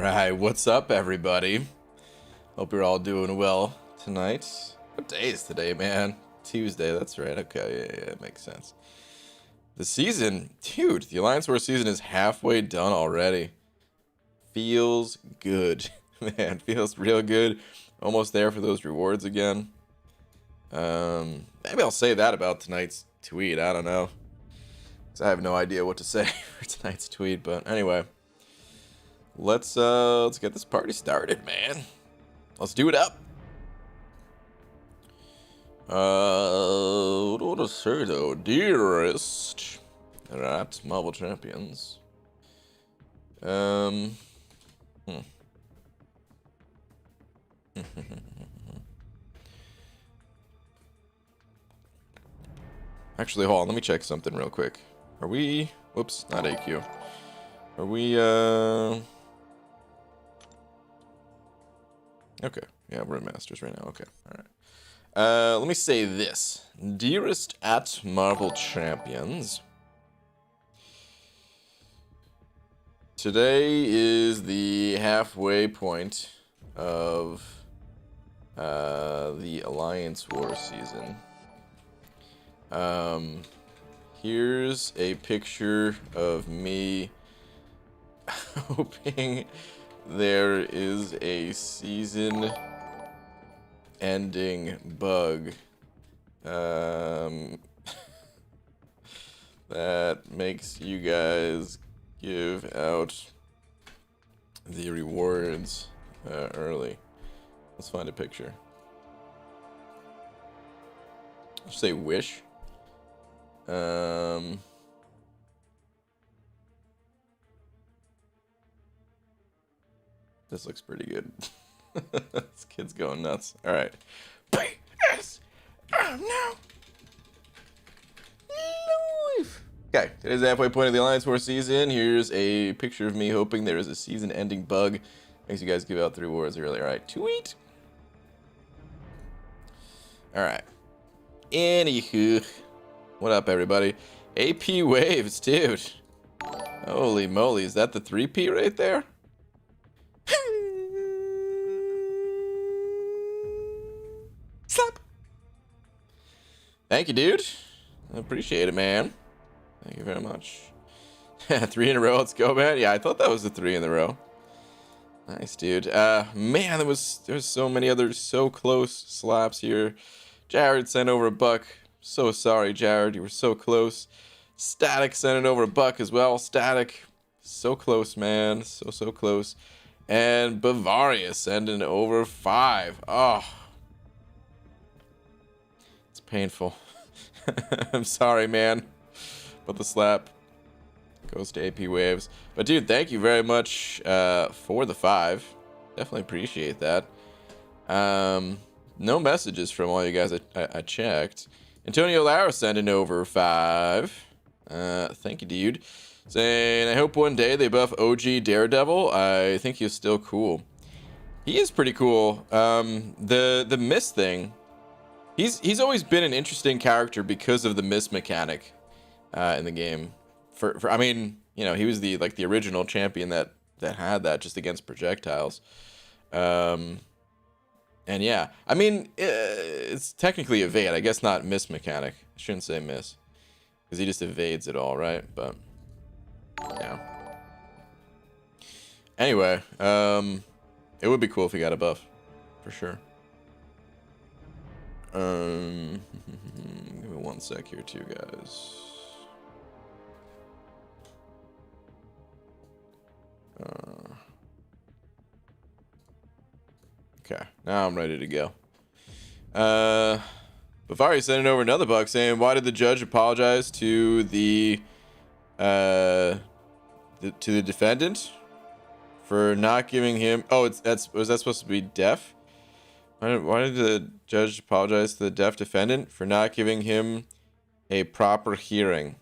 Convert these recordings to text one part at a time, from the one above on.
Alright, what's up everybody? Hope you're all doing well tonight. What day is today, man? Tuesday, that's right. Okay, yeah, it makes sense. The season, dude, the Alliance War season is halfway done already. Feels good, man, feels real good. Almost there for those rewards again. Maybe I'll say that about tonight's tweet, I don't know. 'Cause I have no idea what to say for tonight's tweet, but anyway. Let's get this party started, man. Let's do it up. What to say though, dearest? Right, Marvel Champions. Actually, hold on, let me check something real quick. Are we, whoops, not AQ. Are we, okay, yeah, we're in Masters right now. Okay, all right. Let me say this. Dearest at Marvel Champions. Today is the halfway point of the Alliance War season. Here's a picture of me hoping there is a season ending bug that makes you guys give out the rewards early. Let's find a picture. I'll say wish. This looks pretty good. This kid's going nuts. All right. PS. Oh no. Life. Okay. Today's the halfway point of the Alliance War season. Here's a picture of me hoping there is a season-ending bug. Makes you guys give out the rewards early. All right. Tweet. All right. Anywho, what up, everybody? AP waves, dude. Holy moly, is that the 3P right there? Slap. Thank you, dude. I appreciate it, man. Thank you very much. 3 in a row. Let's go, man. Yeah, I thought that was the 3 in a row. Nice, dude. Man, there's so many other so close slaps here. Jared sent over a buck. So sorry, Jared. You were so close. Static sent it over a buck as well. Static. So close, man. So close. And Bavaria sending over 5. Oh. It's painful. I'm sorry, man. But the slap goes to AP Waves. But dude, thank you very much for the 5. Definitely appreciate that. No messages from all you guys I checked. Antonio Lara sending over 5. Thank you, dude. Saying, I hope one day they buff OG Daredevil. I think he's still cool. He is pretty cool. The miss thing. He's always been an interesting character because of the miss mechanic in the game. I mean, you know, he was the original champion that had that just against projectiles. And yeah, I mean, it's technically evade. I guess not miss mechanic. I shouldn't say miss, because he just evades it all, right? But yeah. Anyway, it would be cool if he got a buff, for sure. Give me 1 sec here, too, guys. Okay, now I'm ready to go. Bavaria sending over another buck saying, why did the judge apologize to the defendant for not giving him, was that supposed to be deaf? Why did the judge apologize to the deaf defendant for not giving him a proper hearing?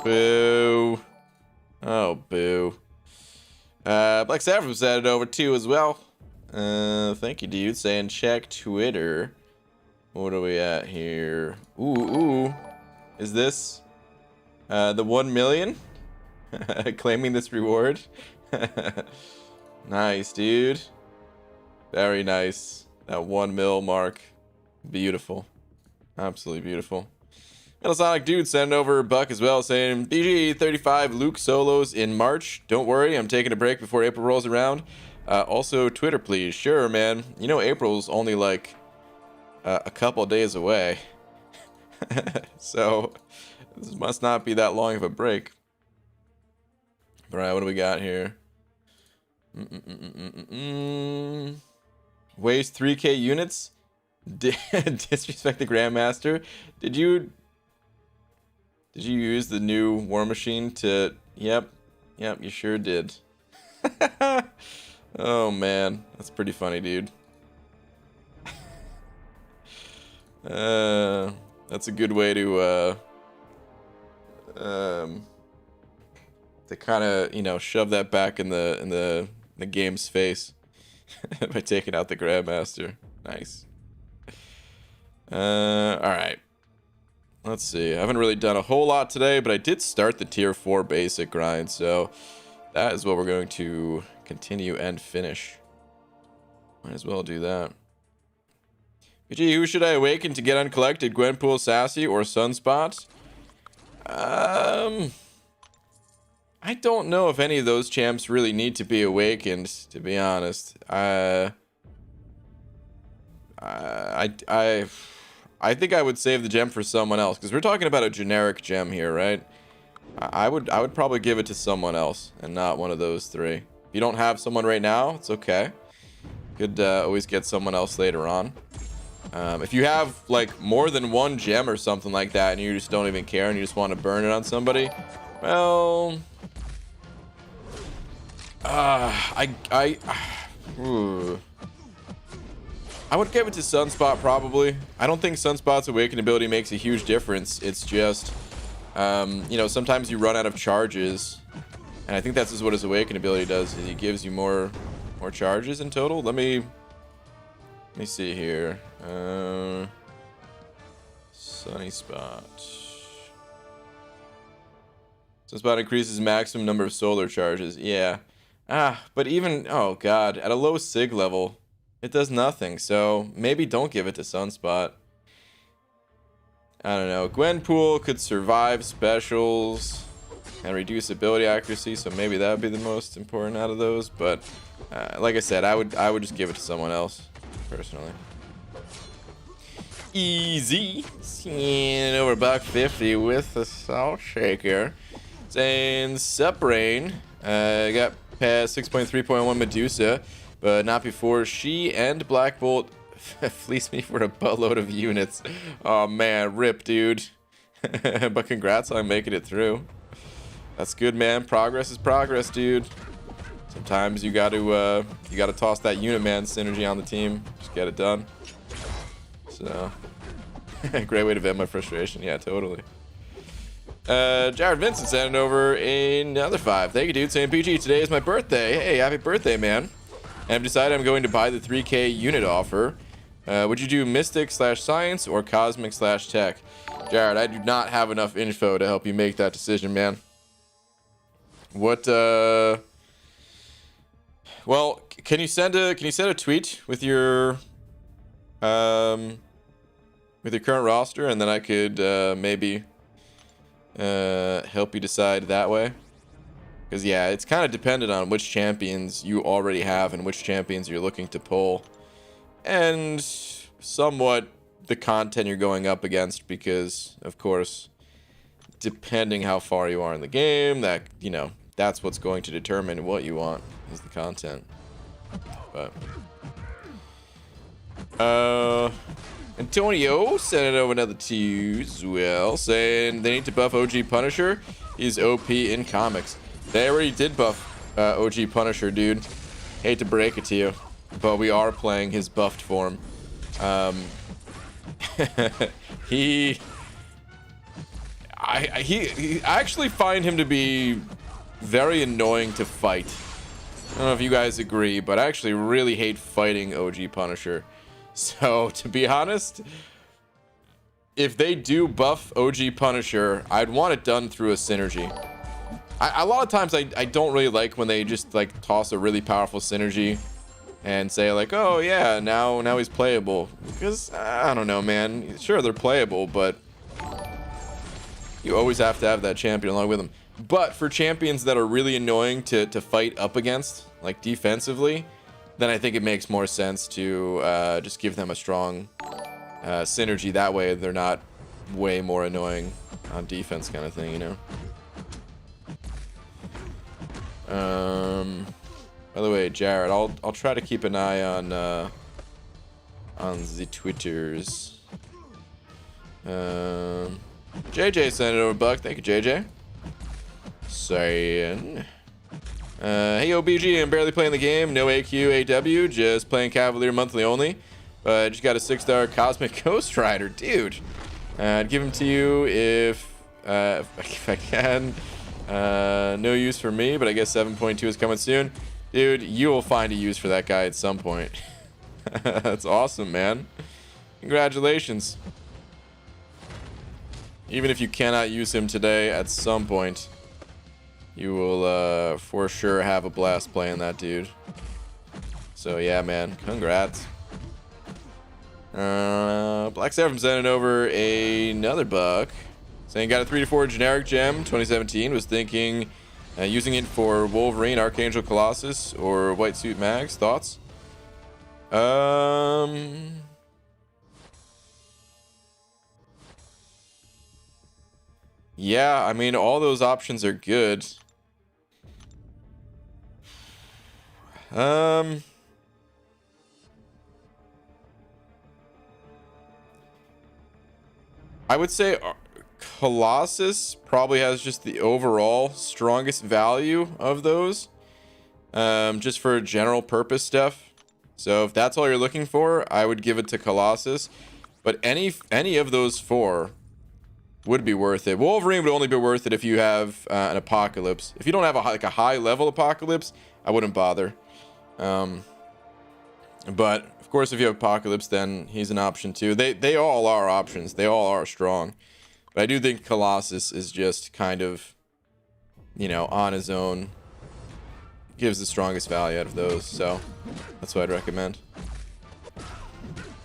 Boo. Oh, boo. Black Saffron sent it over too as well. Thank you, dude. Saying check Twitter. What are we at here? Ooh. Is this the 1 million? Claiming this reward. Nice, dude. Very nice. That 1 mil mark. Beautiful. Absolutely beautiful. Metal Sonic Dude sent over a buck as well, saying BG 35 Luke solos in March. Don't worry, I'm taking a break before April rolls around. Also, Twitter, please. Sure, man. You know, April's only like a couple days away. So, this must not be that long of a break. All right, what do we got here? Weighs 3k units? Disrespect the Grandmaster. Did you use the new War Machine to... Yep, you sure did. Oh man, that's pretty funny, dude. That's a good way to kind of, you know, shove that back in the game's face by taking out the Grandmaster. Nice. All right. Let's see. I haven't really done a whole lot today, but I did start the tier 4 basic grind, so that is what we're going to continue and finish. Might as well do that. PG, who should I awaken to get uncollected? Gwenpool, Sassy, or Sunspot? I don't know if any of those champs really need to be awakened, to be honest. I think I would save the gem for someone else, because we're talking about a generic gem here, right? I would probably give it to someone else and not one of those three. If you don't have someone right now, it's okay. Could always get someone else later on. If you have like more than one gem or something like that and you just don't even care and you just want to burn it on somebody, well, I would give it to Sunspot probably. I don't think Sunspot's awaken ability makes a huge difference. It's just, you know, sometimes you run out of charges, and I think that's just what his awaken ability does. Is he gives you more charges in total. Let me see here. Sunny Spot. Sunspot increases maximum number of solar charges. Yeah. But even, oh god, at a low sig level, it does nothing, so maybe don't give it to Sunspot. I don't know. Gwenpool could survive specials and reduce ability accuracy, so maybe that would be the most important out of those. But like I said, I would just give it to someone else, personally. Easy. Seeing over $1.50 with the Salt Shaker. Saying Suprain got past 6.3.1 Medusa, but not before she and Black Bolt fleeced me for a buttload of units. Oh man, rip, dude. But congrats on making it through. That's good, man. Progress is progress, dude. Sometimes you gotta toss that unit man synergy on the team. Just get it done. So great way to vent my frustration. Yeah, totally. Jared Vincent sending over another 5. Thank you, dude. Saying PG, today is my birthday. Hey, happy birthday, man. And I've decided I'm going to buy the 3k unit offer. Would you do Mystic/Science or Cosmic/Tech? Jared, I do not have enough info to help you make that decision, man. What well, can you send a tweet with your current roster, and then I could maybe help you decide that way? Because yeah, it's kind of dependent on which champions you already have and which champions you're looking to pull, and somewhat the content you're going up against, because of course, depending how far you are in the game, that, you know, that's what's going to determine what you want is the content. But Antonio sent it over another 2 as well, saying they need to buff OG Punisher. He's OP in comics. They already did buff OG Punisher, dude. Hate to break it to you, but we are playing his buffed form. I actually find him to be very annoying to fight. I don't know if you guys agree, but I actually really hate fighting OG Punisher. So, to be honest, if they do buff OG Punisher, I'd want it done through a synergy. A lot of times I don't really like when they just like toss a really powerful synergy and say like, oh yeah, now he's playable, because I don't know, man. Sure, they're playable, but you always have to have that champion along with them. But for champions that are really annoying to fight up against, like defensively, then I think it makes more sense to just give them a strong synergy. That way they're not way more annoying on defense, kind of thing, you know. By the way, Jared, I'll try to keep an eye on the Twitters. JJ sent it over buck. Thank you, JJ. Saying, hey OBG, I'm barely playing the game. No AQ, AW, just playing Cavalier monthly only. But I just got a 6-star Cosmic Ghost Rider, dude. I'd give him to you if I can. No use for me, but I guess 7.2 is coming soon. Dude, you will find a use for that guy at some point. That's awesome, man. Congratulations. Even if you cannot use him today, at some point, you will for sure have a blast playing that dude. So yeah, man, congrats. Black Seraphim sending over another buck. Saying got a 3-4 generic gem 2017. Was thinking using it for Wolverine, Archangel Colossus, or White Suit Mags. Thoughts? Yeah, I mean, all those options are good. I would say Colossus probably has just the overall strongest value of those, just for general purpose stuff. So if that's all you're looking for, I would give it to Colossus. But any of those four would be worth it. Wolverine would only be worth it if you have an Apocalypse. If you don't have a high level Apocalypse, I wouldn't bother. But of course, if you have Apocalypse, then he's an option too. They all are options. They all are strong. But I do think Colossus is just kind of, you know, on his own. Gives the strongest value out of those. So that's what I'd recommend.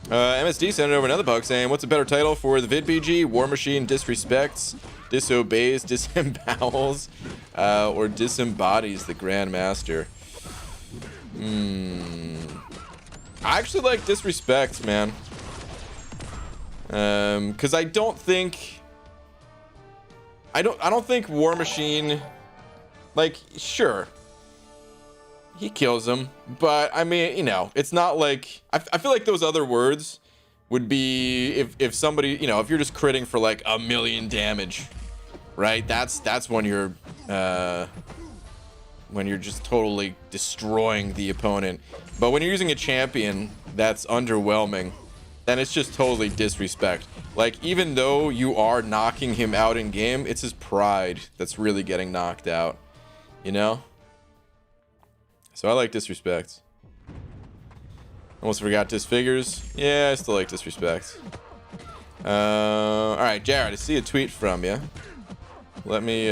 MSD sent over another bug saying, what's a better title for the VidBG? War Machine disrespects, disobeys, disembowels, or disembodies the Grandmaster. I actually like disrespect, man. Because I don't think War Machine, like, sure, he kills him, but I mean, you know, it's not like I feel like those other words would be if somebody, you know, if you're just critting for like 1,000,000 damage, right? That's when you're just totally destroying the opponent. But when you're using a champion that's underwhelming, then it's just totally disrespect. Like, even though you are knocking him out in game, it's his pride that's really getting knocked out, you know? So I like disrespect. Almost forgot disfigures. Yeah, I still like disrespect. All right, Jared, I see a tweet from you. Let me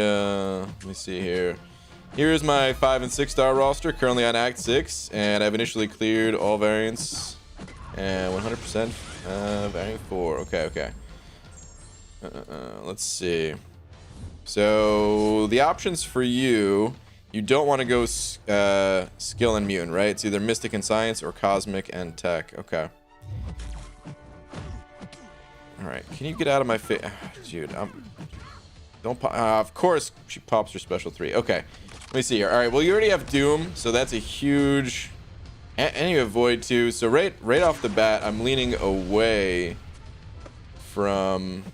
see here. Here's my 5- and 6-star roster, currently on Act 6, and I've initially cleared all variants and 100% variant 4. Okay. Let's see. So the options for you don't want to go skill and mutant, right? It's either Mystic and Science or Cosmic and Tech. Okay. All right. Can you get out of my face, dude? Don't pop. Of course, she pops her special 3. Okay. Let me see here. All right. Well, you already have Doom, so that's a huge. And you have Void too. So right off the bat, I'm leaning away from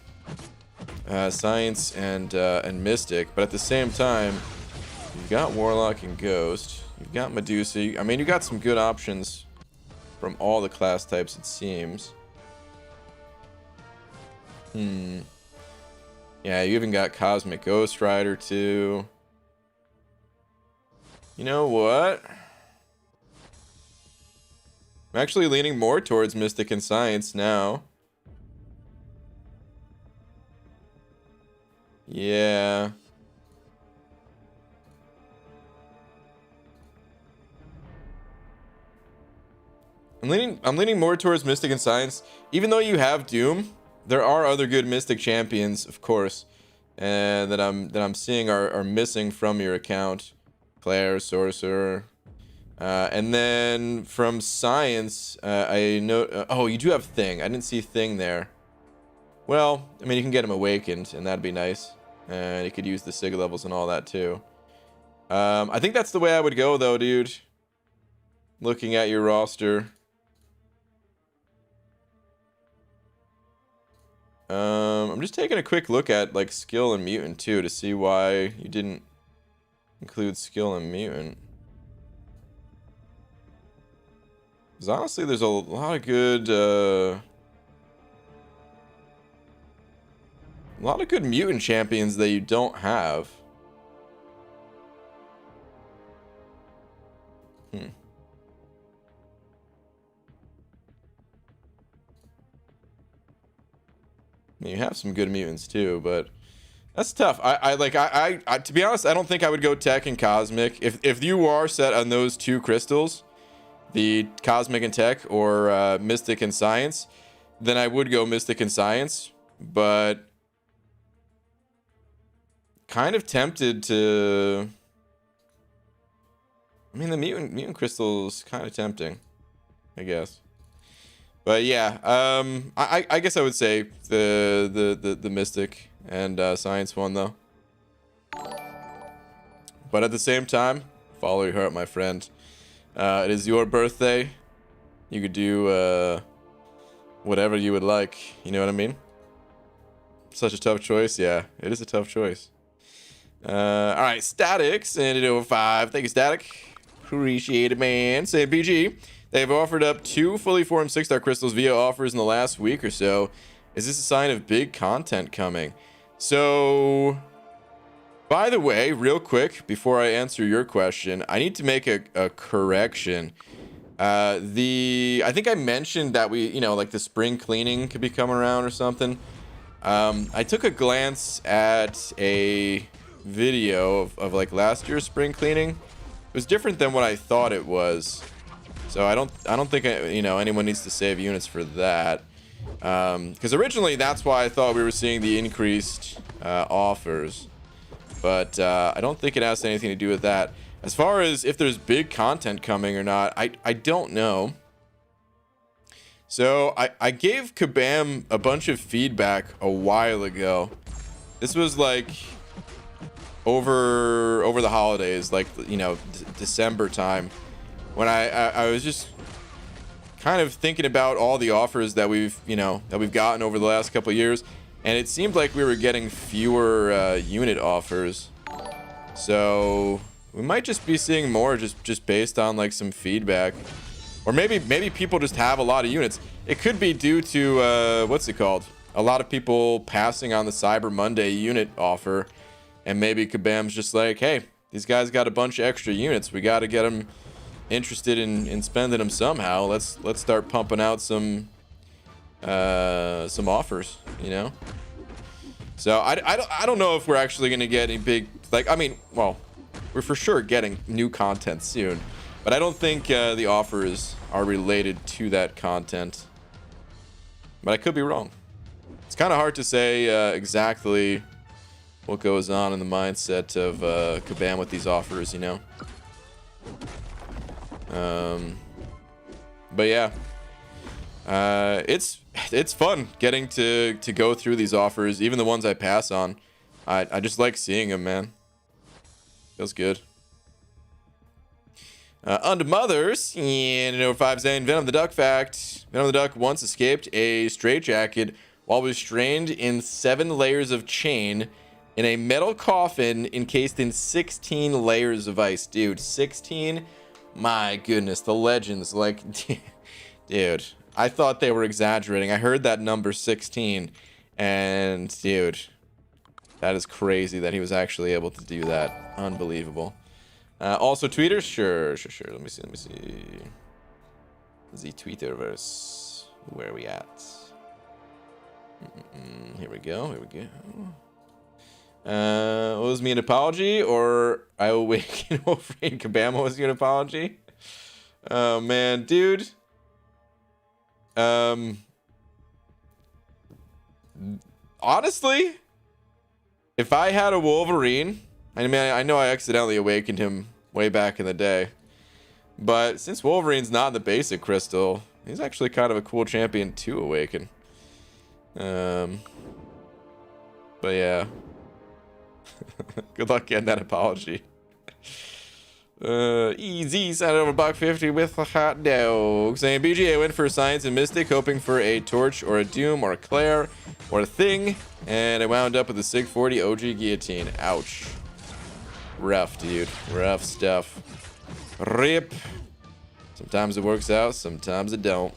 Science and Mystic, but at the same time, you've got Warlock and Ghost. You've got Medusa. I mean, you got some good options from all the class types, it seems. Yeah, you even got Cosmic Ghost Rider too. You know what? I'm actually leaning more towards Mystic and Science now. Yeah. I'm leaning more towards Mystic and Science. Even though you have Doom, there are other good Mystic champions, of course, and that I'm seeing are missing from your account. Claire, Sorcerer. And then from Science, I know... oh, you do have Thing. I didn't see Thing there. Well, I mean, you can get him Awakened, and that'd be nice. And you could use the Sig levels and all that, too. I think that's the way I would go, though, dude. Looking at your roster. I'm just taking a quick look at, like, Skill and Mutant, too, to see why you didn't include Skill and Mutant. Because honestly, there's a lot of good, mutant champions that you don't have. You have some good mutants too, but that's tough. I to be honest, I don't think I would go Tech and Cosmic. If you are set on those two crystals, the Cosmic and Tech, or Mystic and Science, then I would go Mystic and Science. But kind of tempted to... I mean, the mutant crystal is kind of tempting, I guess. But yeah, I guess I would say the Mystic and Science one, though. But at the same time, follow your heart, my friend. It is your birthday. You could do whatever you would like. You know what I mean? Such a tough choice. Yeah, it is a tough choice. All right, Statics and it over 5. Thank you, Static. Appreciate it, man. Say PG. They've offered up 2 fully formed 6-star crystals via offers in the last week or so. Is this a sign of big content coming? So, by the way, real quick, before I answer your question, I need to make a correction. I think I mentioned that we, like the spring cleaning could be coming around or something. I took a glance at a video of like last year's spring cleaning. It was different than what I thought it was. So I don't think anyone needs to save units for that, because originally that's why I thought we were seeing the increased offers, but I don't think it has anything to do with that. As far as if there's big content coming or not, I don't know. So I gave Kabam a bunch of feedback a while ago. This was like over the holidays, like December time. When I was just kind of thinking about all the offers that we've gotten over the last couple of years, and it seemed like we were getting fewer unit offers. So we might just be seeing more just based on like some feedback, or maybe people just have a lot of units. It could be due to what's it called? A lot of people passing on the Cyber Monday unit offer, and maybe Kabam's just like, hey, these guys got a bunch of extra units. We got to get them interested in spending them somehow. Let's start pumping out some offers, So I don't know if we're actually gonna get any big, like, I mean, well, we're for sure getting new content soon, but I don't think the offers are related to that content. But I could be wrong. It's kind of hard to say exactly what goes on in the mindset of Kabam with these offers, But yeah, it's fun getting to go through these offers, even the ones I pass on. I just like seeing them, man. Feels good. Unto Mothers, and over 5 saying Venom the Duck fact. Venom the Duck once escaped a straitjacket while restrained in 7 layers of chain in a metal coffin encased in 16 layers of ice. Dude, 16? My goodness, the legends, like, dude, I thought they were exaggerating. I heard that number 16, and dude, that is crazy that he was actually able to do that. Unbelievable. Also, tweeters, sure. Let me see. The Tweeterverse, where are we at? Here we go. Was me an apology, or I awaken Wolverine Kabam was you an apology? Oh man, dude, Honestly, if I had a Wolverine, I mean, I know I accidentally awakened him way back in the day, but since Wolverine's not in the basic crystal, he's actually kind of a cool champion to awaken. But yeah. Good luck getting that apology. Easy, side over $1.50 with a hot dog. Saying BGA went for Science and Mystic, hoping for a Torch or a Doom or a Claire or a Thing, and I wound up with a Sig 40 OG Guillotine. Ouch. Rough, dude. Rough stuff. Rip. Sometimes it works out, sometimes it don't.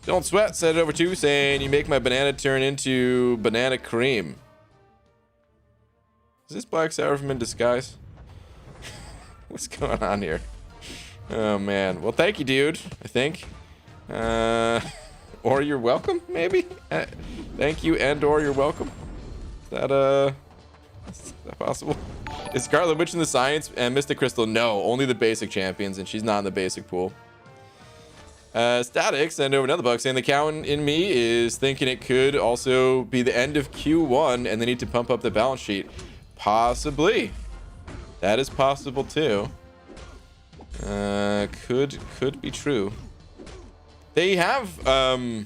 Don't sweat, said it over 2, saying you make my banana turn into banana cream. Is this Black Seraphim in disguise? What's going on here? Oh man. Well, thank you, dude. I think. Or you're welcome, maybe. Thank you, and or you're welcome. Is that possible? Is Scarlet Witch in the Science and Mystic Crystal? No, only the basic champions, and she's not in the basic pool. Static send over another buck saying the accountant in me is thinking it could also be the end of Q1 and they need to pump up the balance sheet. Possibly. That is possible too. Could be true. They have well,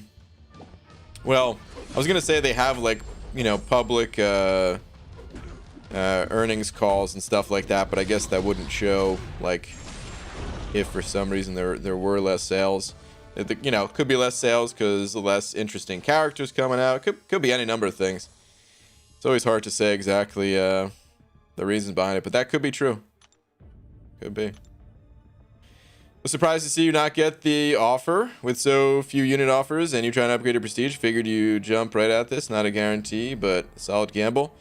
I was gonna say they have, like, you know, public earnings calls and stuff like that, but I guess that wouldn't show, like, if for some reason there were less sales. You know, could be less sales because less interesting characters coming out. Could be any number of things. It's always hard to say exactly the reasons behind it, but that could be true. Could be. Was surprised to see you not get the offer with so few unit offers and you trying to upgrade your prestige. Figured you jump right at this. Not a guarantee, but a solid gamble.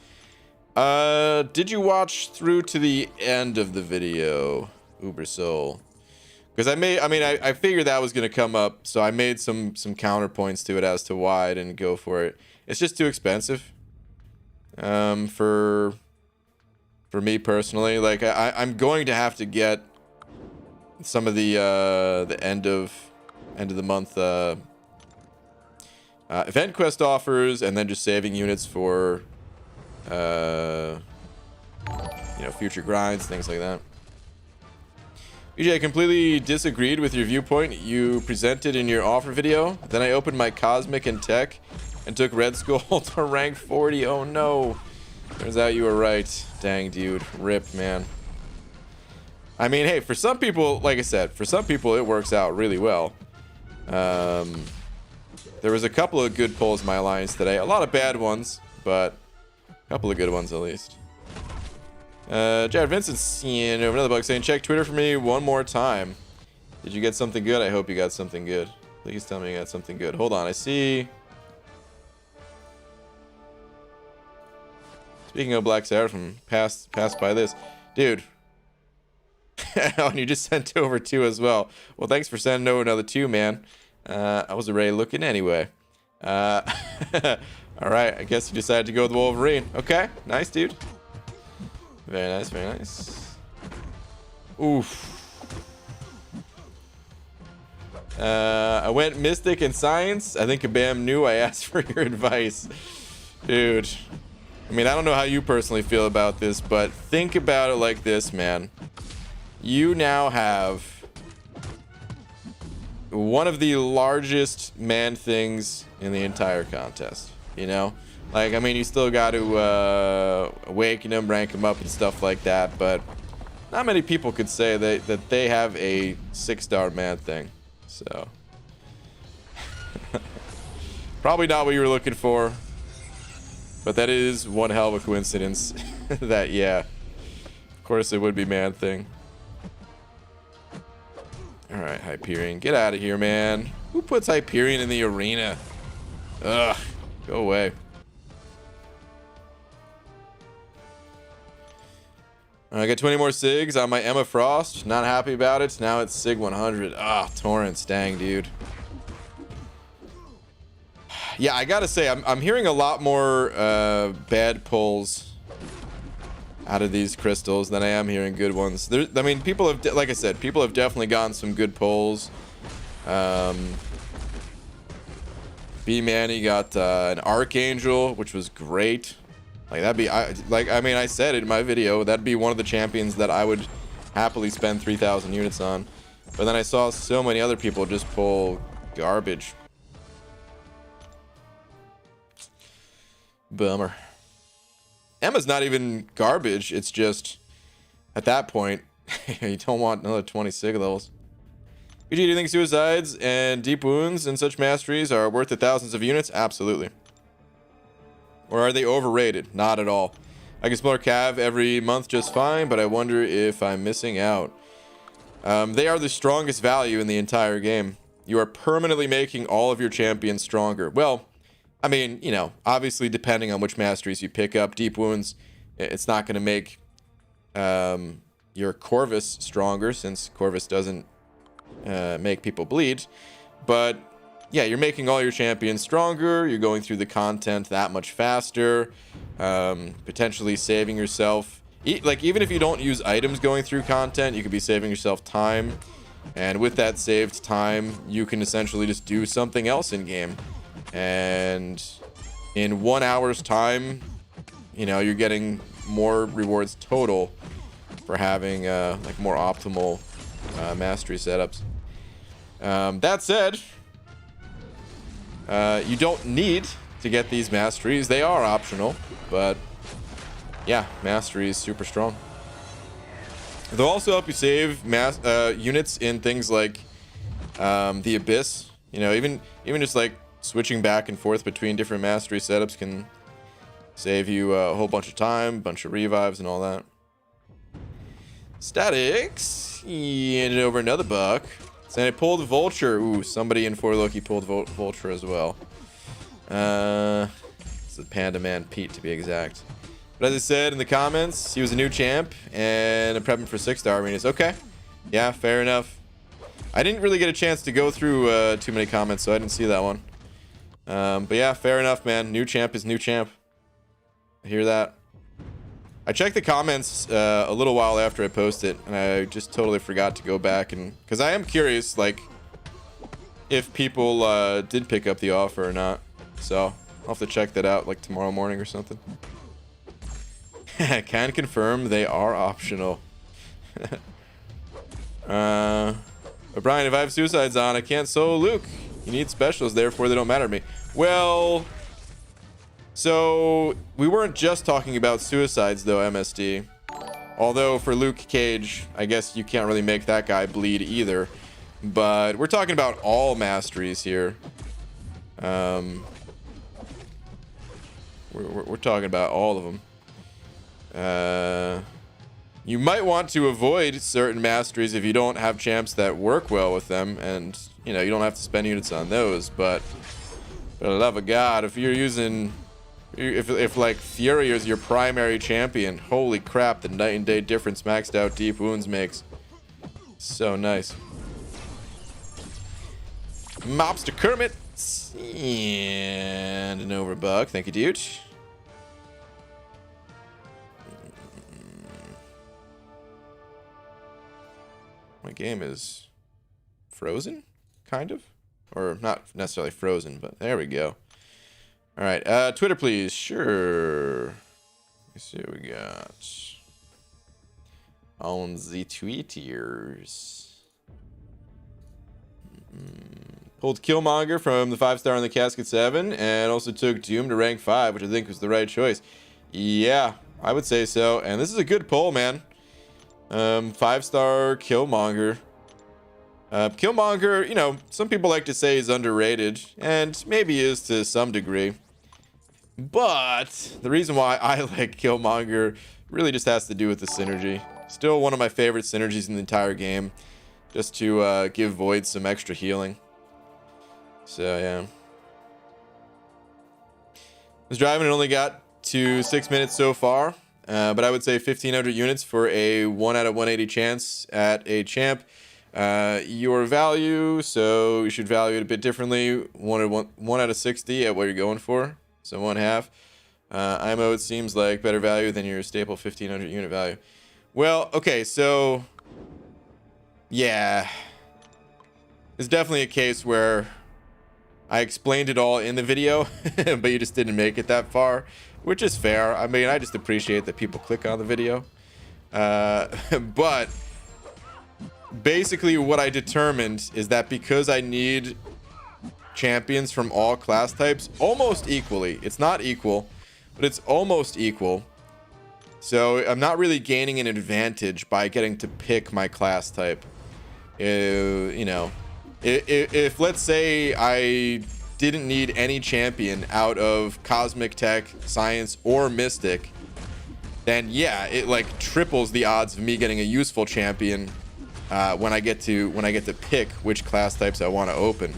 Did you watch through to the end of the video, Uber Soul? Because I figured that was gonna come up, so I made some counterpoints to it as to why I didn't go for it. It's just too expensive. For me personally, like I'm going to have to get some of the end of the month event quest offers, and then just saving units for you know, future grinds, things like that. BJ, I completely disagreed with your viewpoint you presented in your offer video. Then I opened my Cosmic and Tech and took Red Skull to rank 40. Oh no. Turns out you were right. Dang, dude. Rip, man. I mean, hey, for some people, like I said, for some people it works out really well. There was a couple of good pulls in my alliance today. A lot of bad ones, but a couple of good ones at least. Jared Vincent's seeing over another bug saying, check Twitter for me one more time. Did you get something good? I hope you got something good. Please tell me you got something good. Hold on, I see. Speaking of Black Seraphim, passed by this. Dude. Oh, and you just sent over 2 as well. Well, thanks for sending over another 2, man. I was already looking anyway. Alright, I guess you decided to go with Wolverine. Okay, nice, dude. Very nice, very nice. Oof. I went Mystic and Science. I think Kabam knew I asked for your advice. Dude. I mean, I don't know how you personally feel about this, but think about it like this, man. You now have one of the largest man things in the entire contest, you know? Like, I mean, you still got to awaken them, rank them up and stuff like that, but not many people could say that they have a 6-star man thing. So probably not what you were looking for, but that is one hell of a coincidence. That, yeah, of course it would be man thing. All right, Hyperion, get out of here, man. Who puts Hyperion in the arena? Ugh, go away. I got 20 more SIGs on my Emma Frost. Not happy about it. Now it's SIG 100. Ah, Torrents. Dang, dude. Yeah, I gotta say, I'm hearing a lot more bad pulls out of these crystals than I am hearing good ones. I mean, people have, like I said, people have definitely gotten some good pulls. B-Man, he got an Archangel, which was great. Like, that'd be, I mean, I said it in my video, that'd be one of the champions that I would happily spend 3,000 units on. But then I saw so many other people just pull garbage. Bummer. Emma's not even garbage, it's just, at that point, you don't want another 20 sig levels. PG, do you think suicides and deep wounds and such masteries are worth the thousands of units? Absolutely. Or are they overrated? Not at all. I can explore Cav every month just fine, but I wonder if I'm missing out. They are the strongest value in the entire game. You are permanently making all of your champions stronger. Well, I mean, you know, obviously depending on which masteries you pick up, deep wounds, it's not going to make your Corvus stronger, since Corvus doesn't make people bleed. But yeah, you're making all your champions stronger, you're going through the content that much faster, potentially saving yourself, like, even if you don't use items going through content, you could be saving yourself time, and with that saved time you can essentially just do something else in game, and in 1 hour's time, you know, you're getting more rewards total for having like more optimal mastery setups. That said, you don't need to get these masteries. They are optional, but yeah, mastery is super strong. They'll also help you save units in things like the Abyss. You know, even just like switching back and forth between different mastery setups can save you a whole bunch of time, bunch of revives and all that. Statics, he handed over another buck. And I pulled Vulture. Ooh, somebody in 4Loki pulled Vulture as well. It's the Panda Man Pete, to be exact. But as I said in the comments, he was a new champ and I'm prepping for 6-star arenas. Okay, yeah, fair enough. I didn't really get a chance to go through too many comments, so I didn't see that one. But yeah, fair enough, man. New champ is new champ. I hear that. I checked the comments a little while after I posted, and I just totally forgot to go back, and because I am curious, like, if people did pick up the offer or not. So I'll have to check that out like tomorrow morning or something. Can confirm they are optional. But Brian, if I have suicides on, I can't solo Luke. You need specials, therefore they don't matter to me. Well, so we weren't just talking about suicides though, MSD. Although for Luke Cage, I guess you can't really make that guy bleed either. But we're talking about all masteries here. We're talking about all of them. You might want to avoid certain masteries if you don't have champs that work well with them, and you know, you don't have to spend units on those. But for the love of God, if you're using, if like Fury is your primary champion, holy crap, the night and day difference maxed out deep wounds makes. So nice. Mobster Kermit and an overbuck. Thank you, dude. My game is frozen, kind of, or not necessarily frozen, but there we go. All right, Twitter, please. Sure. Let's see what we got on the tweeters. Pulled Killmonger from the 5-star in the Casket 7, and also took Doom to rank 5, which I think was the right choice. Yeah, I would say so. And this is a good pull, man. 5-star Killmonger. Killmonger, you know, some people like to say he's underrated, and maybe he is to some degree. But the reason why I like Killmonger really just has to do with the synergy. Still one of my favorite synergies in the entire game, just to give Void some extra healing. So yeah, I was driving and only got to 6 minutes so far, but I would say 1,500 units for a 1 out of 180 chance at a champ. Your value, so you should value it a bit differently. 1 out of 60 at what you're going for, so 1/2. IMO, it seems like better value than your staple 1,500 unit value. Well, okay, so yeah, it's definitely a case where I explained it all in the video, but you just didn't make it that far, which is fair. I mean, I just appreciate that people click on the video. But basically what I determined is that because I need champions from all class types almost equally, it's not equal, but it's almost equal. So I'm not really gaining an advantage by getting to pick my class type. You know, if let's say I didn't need any champion out of Cosmic Tech, Science, or Mystic, then yeah, it like triples the odds of me getting a useful champion when I get to pick which class types I want to open.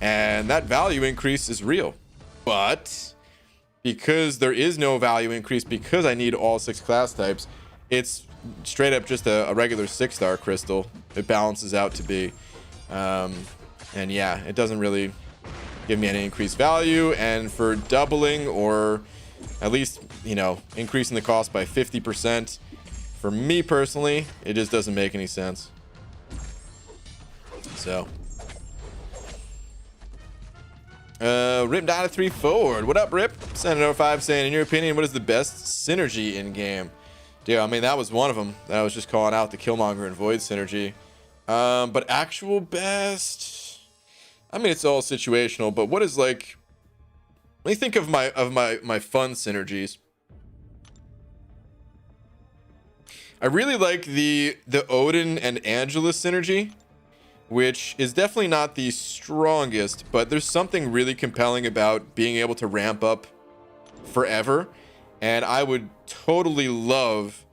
And that value increase is real. But because there is no value increase, because I need all 6 class types, it's straight up just a regular 6-star crystal. It balances out to be. And yeah, it doesn't really give me any increased value. And for doubling, or at least, you know, increasing the cost by 50%, for me personally, it just doesn't make any sense. So Rip Data 3 forward. What up, Rip? Senator 5 saying, in your opinion, what is the best synergy in game? Dude, I mean, that was one of them. I was just calling out the Killmonger and Void synergy. But actual best, I mean, it's all situational, but what is like, let me think of my fun synergies. I really like the Odin and Angela synergy, which is definitely not the strongest, but there's something really compelling about being able to ramp up forever. And I would totally love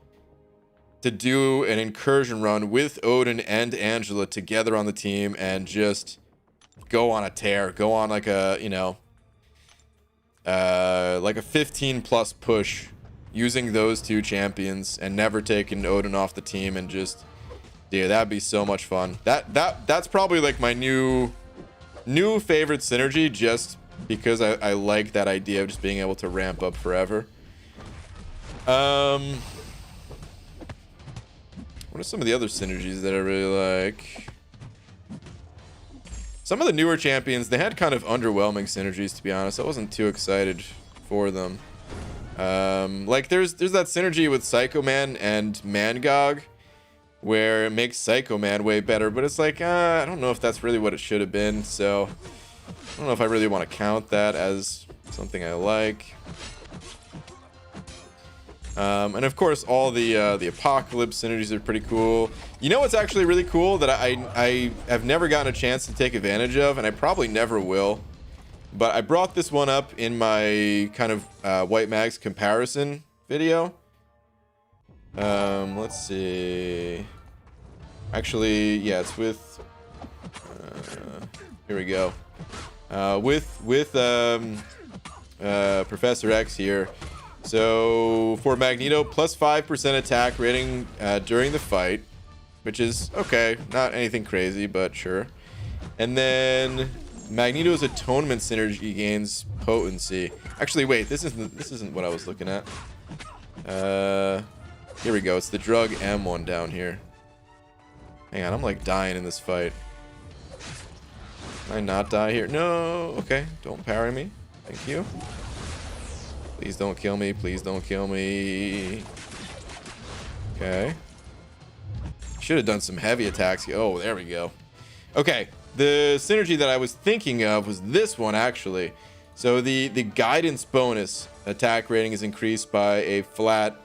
to do an incursion run with Odin and Angela together on the team and just go on a tear, go on like a, you know, like a 15+ push using those 2 champions and never taking Odin off the team, and just, dude, that'd be so much fun. That's probably like my new favorite synergy, just because I like that idea of just being able to ramp up forever. What are some of the other synergies that I really like? Some of the newer champions, they had kind of underwhelming synergies, to be honest. I wasn't too excited for them. Like there's that synergy with Psycho Man and Mangog, where it makes Psycho Man way better, but it's like, I don't know if that's really what it should have been, so I don't know if I really want to count that as something I like. And of course, all the Apocalypse synergies are pretty cool. You know what's actually really cool that I have never gotten a chance to take advantage of, and I probably never will, but I brought this one up in my kind of White Mags comparison video. Let's see. Actually, yeah, it's with here we go. With Professor X here. So for Magneto, plus 5% attack rating during the fight, which is okay, not anything crazy, but sure. And then Magneto's atonement synergy gains potency. Actually, wait, this isn't what I was looking at. Here we go. It's the drug M one down here. Hang on, I'm like dying in this fight. Can I not die here? No. Okay, don't parry me. Thank you. Please don't kill me. Please don't kill me. Okay. Should have done some heavy attacks. Oh, there we go. Okay. The synergy that I was thinking of was this one, actually. So the guidance bonus attack rating is increased by a flat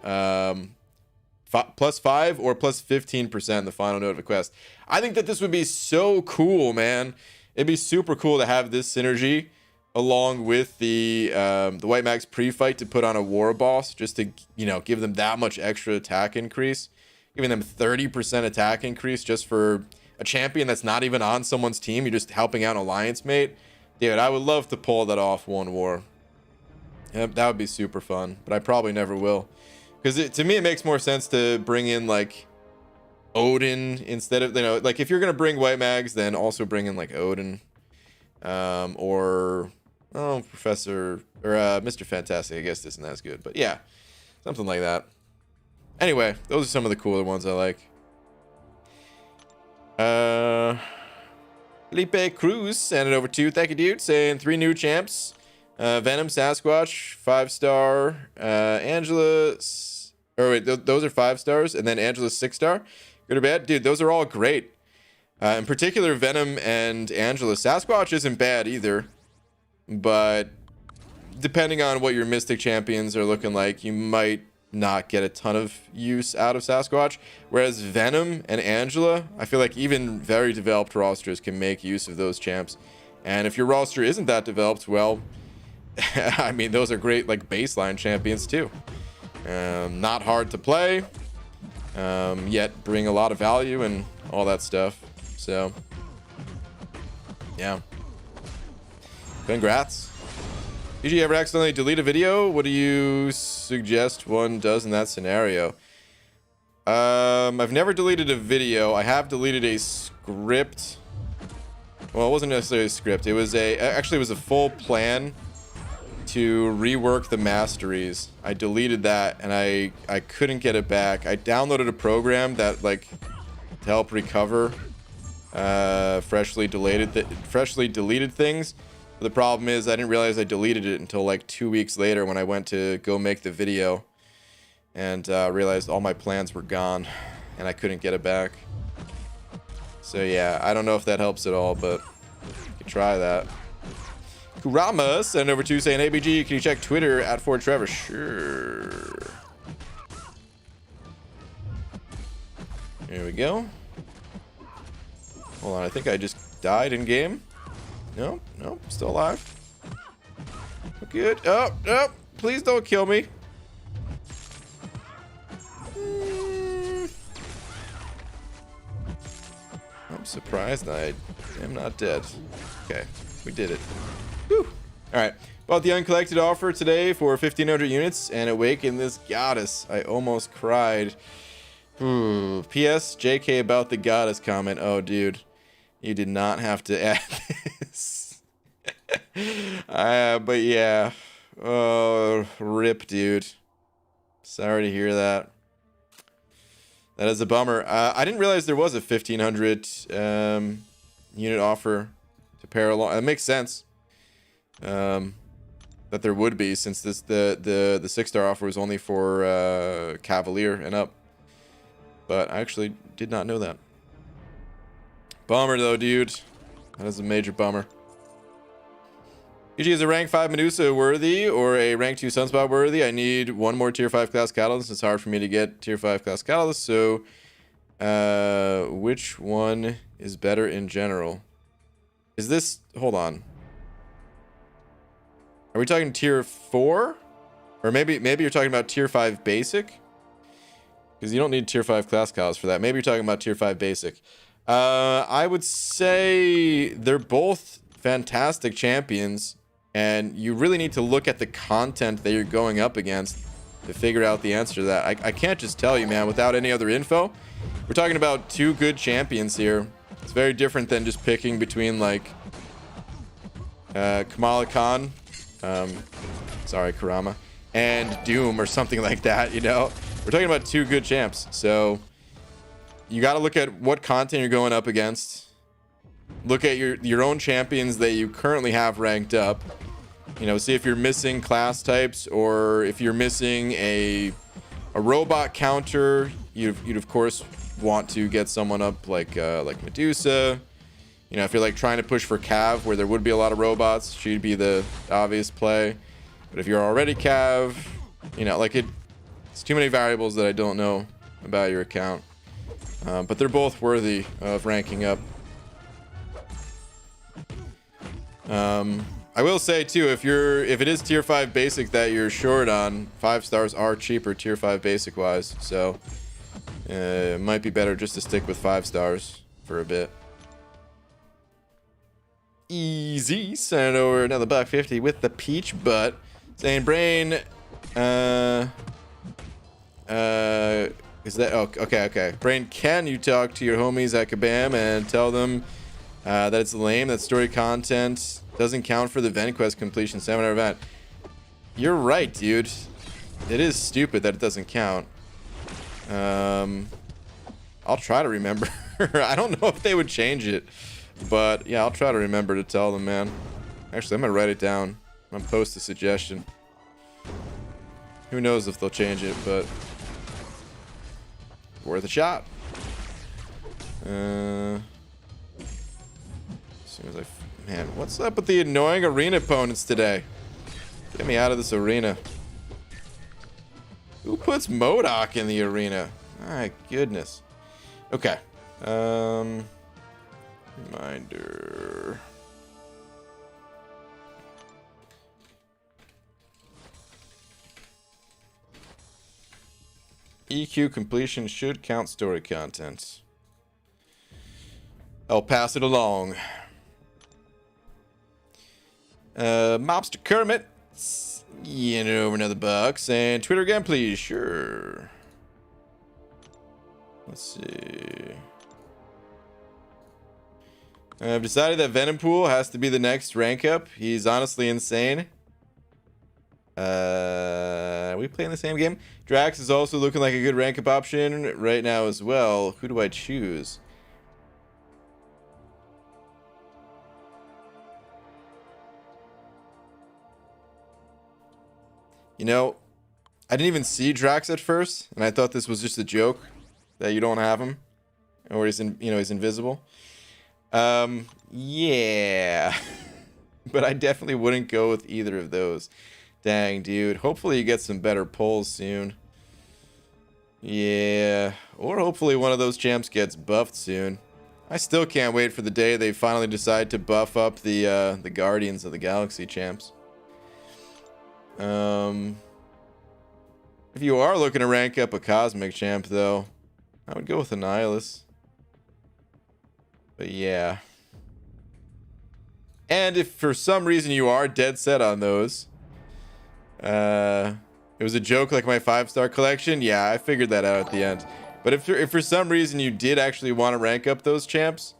plus 5 or plus 15% in the final note of a quest. I think that this would be so cool, man. It'd be super cool to have this synergy along with the White Max pre-fight to put on a war boss, just to, you know, give them that much extra attack increase, giving them 30% attack increase just for a champion that's not even on someone's team. You're just helping out an alliance mate. Dude, I would love to pull that off one war. Yep, that would be super fun, but I probably never will, because to me it makes more sense to bring in like Odin instead of, you know, like if you're gonna bring White Mags, then also bring in like Odin, or Professor or Mr. Fantastic. I guess isn't as good, but yeah, something like that. Anyway, those are some of the cooler ones I like. Felipe Cruz sent it over to. Thank you, dude. Saying 3 new champs. Venom, Sasquatch, 5-star. Angela. Or wait, those are 5 stars. And then Angela's 6-star. Good or bad? Dude, those are all great. In particular, Venom and Angela. Sasquatch isn't bad either. But depending on what your Mystic champions are looking like, you might not get a ton of use out of Sasquatch. Whereas Venom and Angela, I feel like even very developed rosters can make use of those champs. And if your roster isn't that developed, well, I mean, those are great like baseline champions too. Not hard to play, yet bring a lot of value and all that stuff. So, yeah. Congrats. Did you ever accidentally delete a video? What do you suggest one does in that scenario? I've never deleted a video. I have deleted a script. Well, it wasn't necessarily a script. It was actually it was a full plan to rework the masteries. I deleted that and I couldn't get it back. I downloaded a program that like to help recover freshly deleted things. But the problem is I didn't realize I deleted it until like 2 weeks later when I went to go make the video and realized all my plans were gone and I couldn't get it back. So yeah, I don't know if that helps at all, but you can try that. Kurama sent over to saying, ABG, can you check Twitter at @FordTrevor? Sure. There we go. Hold on, I think I just died in game. Nope, nope, still alive. Good. Oh, no, please don't kill me. I'm surprised I am not dead. Okay, we did it. Whew. All right, bought the uncollected offer today for 1,500 units and awakened this goddess. I almost cried. Ooh. P.S. JK about the goddess comment. Oh, dude, you did not have to add this. But yeah. Oh, rip, dude. Sorry to hear that. That is a bummer. I didn't realize there was a 1,500 unit offer to pair along. That makes sense. That there would be, since this the 6-star offer was only for Cavalier and up. But I actually did not know that. Bummer though, dude. That is a major bummer. UG is a rank 5 Medusa worthy or a rank 2 Sunspot worthy. I need one more tier 5 class catalyst. It's hard for me to get tier 5 class catalyst. So which one is better in general? Is this, hold on. Are we talking tier 4? Or maybe you're talking about tier 5 basic? Because you don't need tier 5 class catalyst for that. Maybe you're talking about tier 5 basic. I would say they're both fantastic champions, and you really need to look at the content that you're going up against to figure out the answer to that. I can't just tell you, man, without any other info. We're talking about 2 good champions here. It's very different than just picking between like Kamala Khan, sorry, Kurama, and Doom or something like that, you know? We're talking about 2 good champs, so you got to look at what content you're going up against. Look at your own champions that you currently have ranked up. You know, see if you're missing class types, or if you're missing a robot counter. You'd of course want to get someone up like Medusa. You know, if you're like trying to push for Cav, where there would be a lot of robots, she'd be the obvious play. But if you're already Cav, you know, like it's too many variables that I don't know about your account. But they're both worthy of ranking up. I will say too, if it is tier 5 basic that you're short on, 5 stars are cheaper tier 5 basic wise. So it might be better just to stick with 5 stars for a bit. Easy. Send over another $1.50 with the peach butt. Saying brain. Is that, oh, okay. Brain, can you talk to your homies at Kabam and tell them that it's lame that story content doesn't count for the event quest completion seminar event? You're right, dude. It is stupid that it doesn't count. I'll try to remember. I don't know if they would change it. But yeah, I'll try to remember to tell them, man. Actually, I'm gonna write it down. I'm gonna post a suggestion. Who knows if they'll change it, but worth a shot. As soon as man, what's up with the annoying arena opponents today? Get me out of this arena. Who puts MODOK in the arena? My goodness. Okay. Reminder. EQ completion should count story content. I'll pass it along. Mobster Kermit, over another bucks. And Twitter again, please. Sure. Let's see. I've decided that Venompool has to be the next rank up. He's honestly insane. Are we playing the same game? Drax is also looking like a good rank up option right now as well. Who do I choose? You know, I didn't even see Drax at first, and I thought this was just a joke that you don't have him, or he's he's invisible. Yeah, but I definitely wouldn't go with either of those. Dang, dude. Hopefully you get some better pulls soon. Yeah, or hopefully one of those champs gets buffed soon. I still can't wait for the day they finally decide to buff up the Guardians of the Galaxy champs. If you are looking to rank up a Cosmic champ, though, I would go with Annihilus. But yeah. And if for some reason you are dead set on those, it was a joke like my 5-star collection. Yeah, I figured that out at the end. But if for some reason you did actually want to rank up those champs,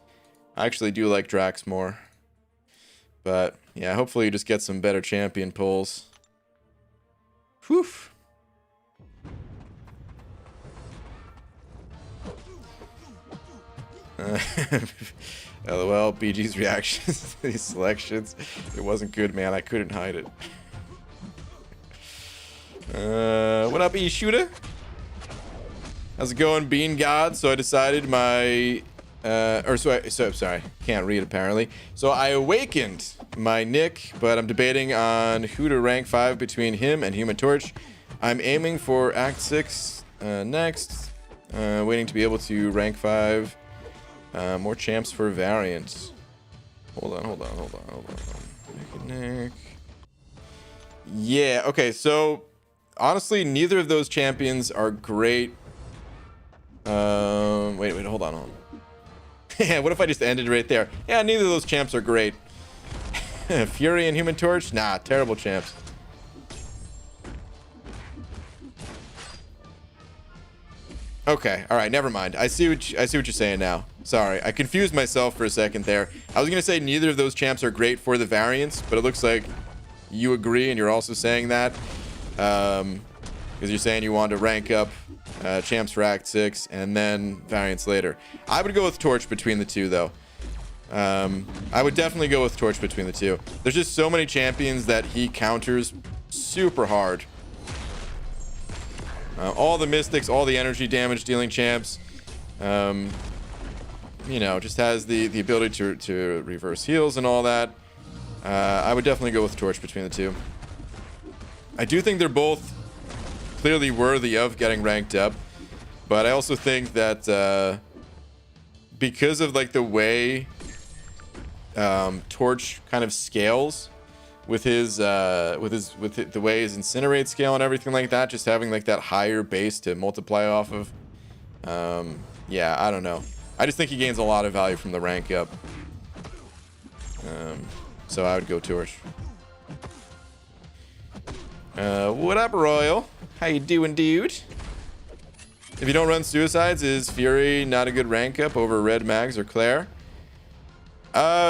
I actually do like Drax more. But yeah, hopefully you just get some better champion pulls. Whew. LOL, BG's reactions to these selections. It wasn't good, man. I couldn't hide it. What up, E-Shooter? How's it going, Bean God? So I decided my... sorry. Can't read, apparently. So I awakened my Nick, but I'm debating on who to rank 5 between him and Human Torch. I'm aiming for Act 6 next. Waiting to be able to rank 5. More champs for variants. Hold on. Nick. Yeah, okay, so... honestly, neither of those champions are great. Wait, hold on. Yeah, what if I just ended right there? Yeah, neither of those champs are great. Fury and Human Torch? Nah, terrible champs. Okay, all right, never mind. I see what you're saying now. Sorry, I confused myself for a second there. I was gonna say neither of those champs are great for the variants, but it looks like you agree, and you're also saying that. Because you're saying you want to rank up champs for Act 6 and then variants later. I would go with Torch between the two, though. I would definitely go with Torch between the two. There's just so many champions that he counters super hard. All the Mystics, all the energy damage dealing champs. Just has the ability to reverse heals and all that. I would definitely go with Torch between the two. I do think they're both clearly worthy of getting ranked up, but I also think that because of like the way Torch kind of scales with the way his Incinerate scale and everything like that, just having like that higher base to multiply off of. Yeah, I don't know. I just think he gains a lot of value from the rank up. So I would go Torch. What up, Royal? How you doing, dude? If you don't run Suicides, is Fury not a good rank up over Red Mags or Claire?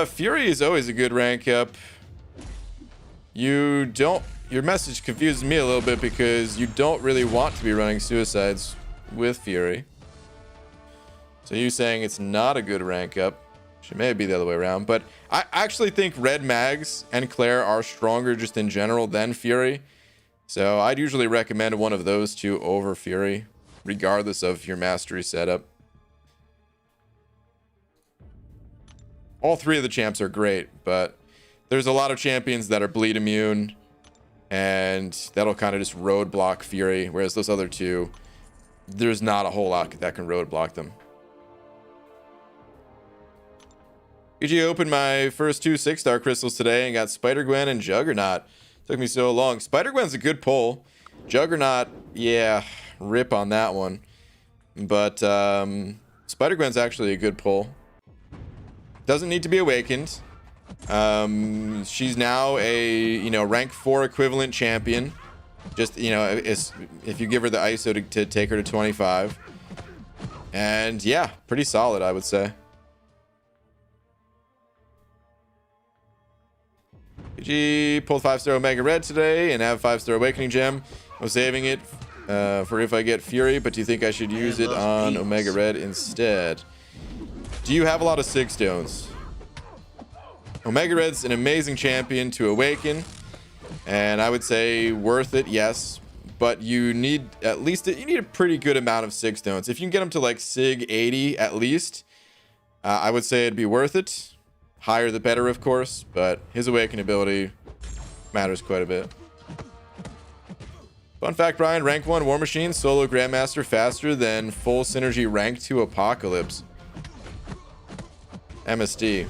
Fury is always a good rank up. Your message confuses me a little bit because you don't really want to be running Suicides with Fury. So you saying it's not a good rank up. She may be the other way around, but I actually think Red Mags and Claire are stronger just in general than Fury. So I'd usually recommend one of those two over Fury, regardless of your mastery setup. All three of the champs are great, but there's a lot of champions that are bleed immune, and that'll kind of just roadblock Fury, whereas those other two, there's not a whole lot that can roadblock them. PG opened my first 2 6-star crystals today and got Spider-Gwen and Juggernaut. Took me so long. Spider-Gwen's a good pull. Juggernaut, yeah, rip on that one. But Spider-Gwen's actually a good pull. Doesn't need to be awakened. She's now a, rank 4 equivalent champion. Just, if you give her the ISO to take her to 25. And yeah, pretty solid, I would say. PG pulled 5-star Omega Red today and have 5-star Awakening Gem. I'm saving it for if I get Fury, but do you think I should use it on Omega Red instead? Do you have a lot of Sig Stones? Omega Red's an amazing champion to awaken, and I would say worth it, yes. But you need a pretty good amount of Sig Stones. If you can get them to like Sig 80 at least, I would say it'd be worth it. Higher the better, of course, but his awakening ability matters quite a bit. Fun fact, Brian, rank 1 War Machine solo Grandmaster faster than full synergy rank 2 Apocalypse. MSD.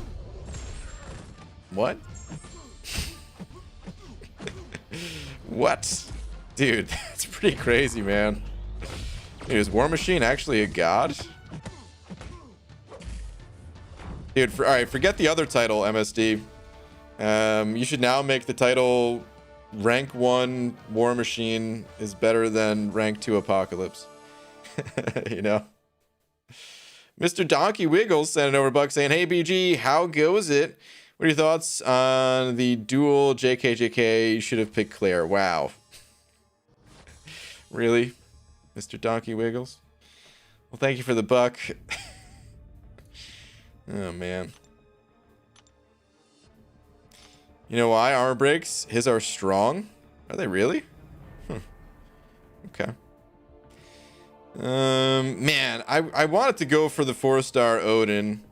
What? What? Dude, that's pretty crazy, man. Dude, is War Machine actually a god? Dude, all right, forget the other title, MSD. You should now make the title rank 1 War Machine is better than rank 2 Apocalypse. Mr. Donkey Wiggles sent it over $1 saying, hey BG, how goes it? What are your thoughts on the dual JKJK? You should have picked Claire. Wow. Really? Mr. Donkey Wiggles? Well, thank you for the buck. Oh, man. You know why armor breaks? His are strong? Are they really? Okay. Man, I wanted to go for the 4-star Odin.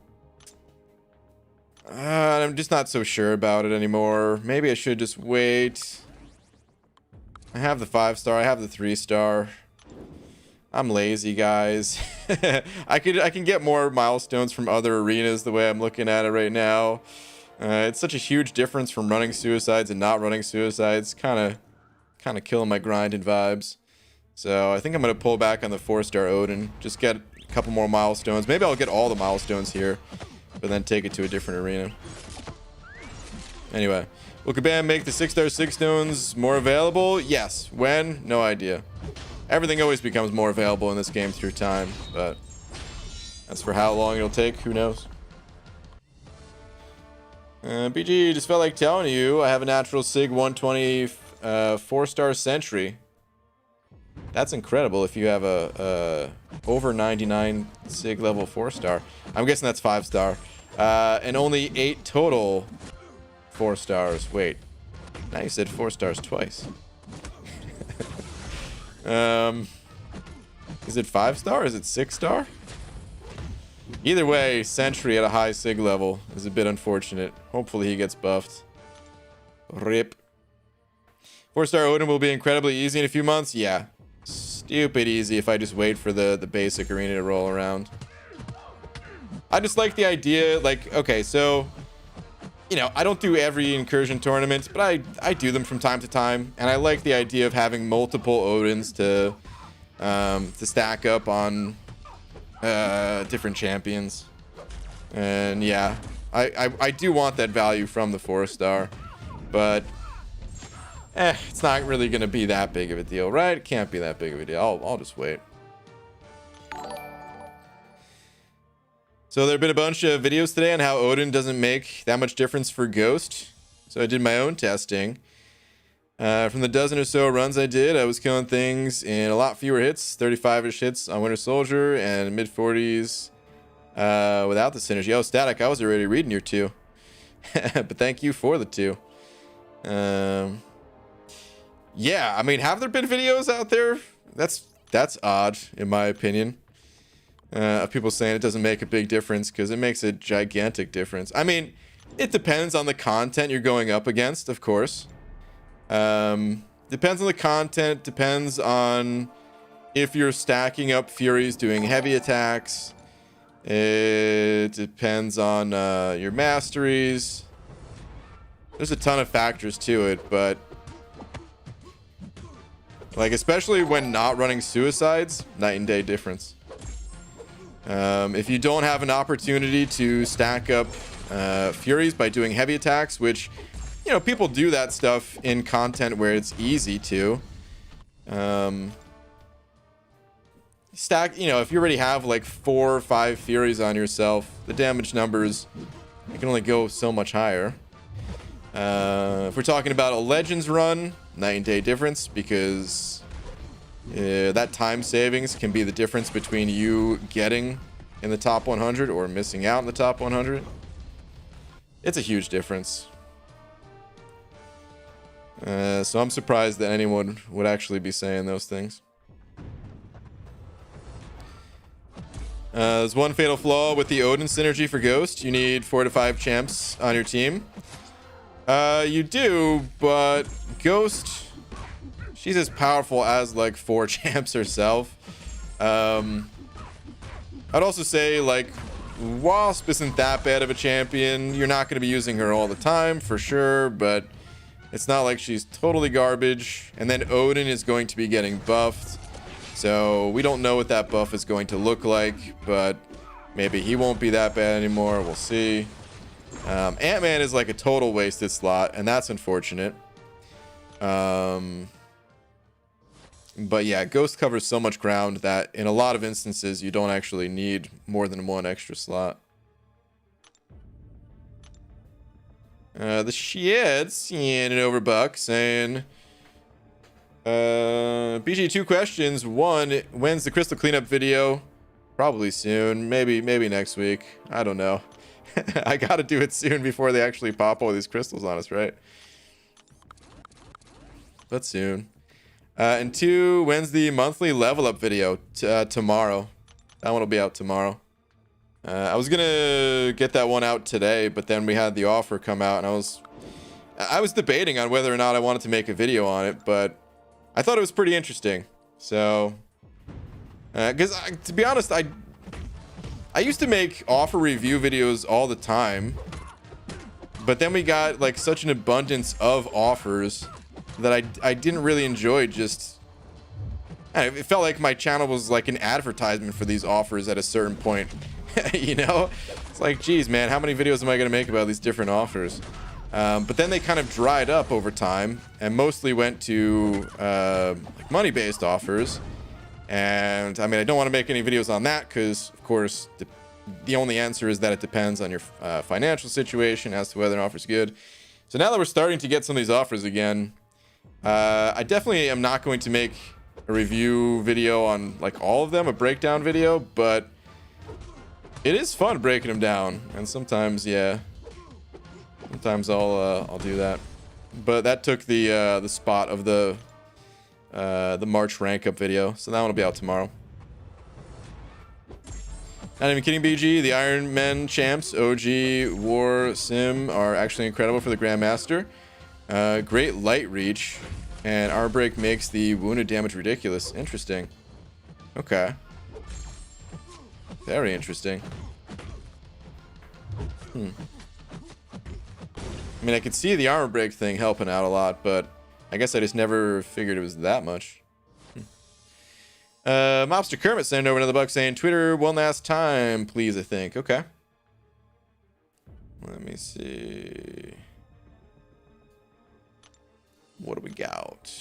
I'm just not so sure about it anymore. Maybe I should just wait. I have the 5-star. I have the 3-star. I'm lazy, guys. I can get more milestones from other arenas the way I'm looking at it right now. It's such a huge difference from running suicides and not running suicides. Kind of killing my grinding vibes. So I think I'm gonna pull back on the 4-star Odin. Just get a couple more milestones. Maybe I'll get all the milestones here, but then take it to a different arena. Anyway, will Kabam make the 6-star Sig Stones more available? Yes. When? No idea. Everything always becomes more available in this game through time, but as for how long it'll take, who knows? BG, just felt like telling you I have a natural Sig 120 4-star Sentry. That's incredible if you have a over 99 Sig level 4-star. I'm guessing that's 5-star. And only 8 total 4-stars. Wait, now you said 4 stars twice. Is it 5-star? Is it 6-star? Either way, Sentry at a high Sig level is a bit unfortunate. Hopefully he gets buffed. RIP. 4-star Odin will be incredibly easy in a few months. Yeah. Stupid easy if I just wait for the basic arena to roll around. I just like the idea, like, okay, so, I don't do every incursion tournament, but I do them from time to time, and I like the idea of having multiple Odins to stack up on different champions. And yeah, I do want that value from the 4-star, but it's not really gonna be that big of a deal, right? It can't be that big of a deal. I'll just wait. So there have been a bunch of videos today on how Odin doesn't make that much difference for Ghost. So I did my own testing. From the dozen or so runs I did, I was killing things in a lot fewer hits, 35-ish hits on Winter Soldier and mid-40s without the synergy. Oh, Static, I was already reading your 2. But thank you for the 2. Yeah, I mean, have there been videos out there? That's odd, in my opinion. Of people saying it doesn't make a big difference, because it makes a gigantic difference. I mean, it depends on the content you're going up against, of course. Depends on the content, depends on if you're stacking up Furies doing heavy attacks. It depends on your masteries. There's a ton of factors to it, but like, especially when not running suicides, night and day difference. If you don't have an opportunity to stack up Furies by doing heavy attacks, which, you know, people do that stuff in content where it's easy to. Stack, you know, if you already have like 4 or 5 Furies on yourself, the damage numbers, it can only go so much higher. If we're talking about a Legends run, night and day difference, because that time savings can be the difference between you getting in the top 100 or missing out in the top 100. It's a huge difference. So I'm surprised that anyone would actually be saying those things. There's one fatal flaw with the Odin synergy for Ghost. You need 4 to 5 champs on your team. You do, but Ghost, she's as powerful as like 4 champs herself. I'd also say, like, Wasp isn't that bad of a champion. You're not going to be using her all the time for sure, but it's not like she's totally garbage. And then Odin is going to be getting buffed, so we don't know what that buff is going to look like, but maybe he won't be that bad anymore. We'll see. Ant-Man is like a total wasted slot, and that's unfortunate. But yeah, Ghost covers so much ground that in a lot of instances you don't actually need more than 1 extra slot. The shit, seeing an overbuck saying, BG, 2 questions. 1, when's the crystal cleanup video? Probably soon, maybe next week. I don't know. I gotta do it soon before they actually pop all these crystals on us, right? But soon. And 2, when's the monthly level up video? Tomorrow. That one will be out tomorrow. I was gonna get that one out today, but then we had the offer come out, and I was debating on whether or not I wanted to make a video on it, but I thought it was pretty interesting. So, because to be honest, I used to make offer review videos all the time, but then we got like such an abundance of offers that I didn't really enjoy just... It felt like my channel was like an advertisement for these offers at a certain point. You know? It's like, geez, man, how many videos am I going to make about these different offers? But then they kind of dried up over time and mostly went to like money-based offers. And I mean, I don't want to make any videos on that because, of course, the only answer is that it depends on your financial situation as to whether an offer is good. So now that we're starting to get some of these offers again, I definitely am not going to make a review video on like all of them, a breakdown video, but it is fun breaking them down. And sometimes, yeah, sometimes I'll do that. But that took the spot of the March rank up video, so that one will be out tomorrow. Not even kidding, BG. The Iron Men champs, OG, War, Sim are actually incredible for the Grandmaster. Great light reach, and armor break makes the wounded damage ridiculous. Interesting. Okay. Very interesting. I mean, I could see the armor break thing helping out a lot, but I guess I just never figured it was that much. Mobster Kermit sent over another buck saying, Twitter one last time, please, I think. Okay. Let me see. What do we got?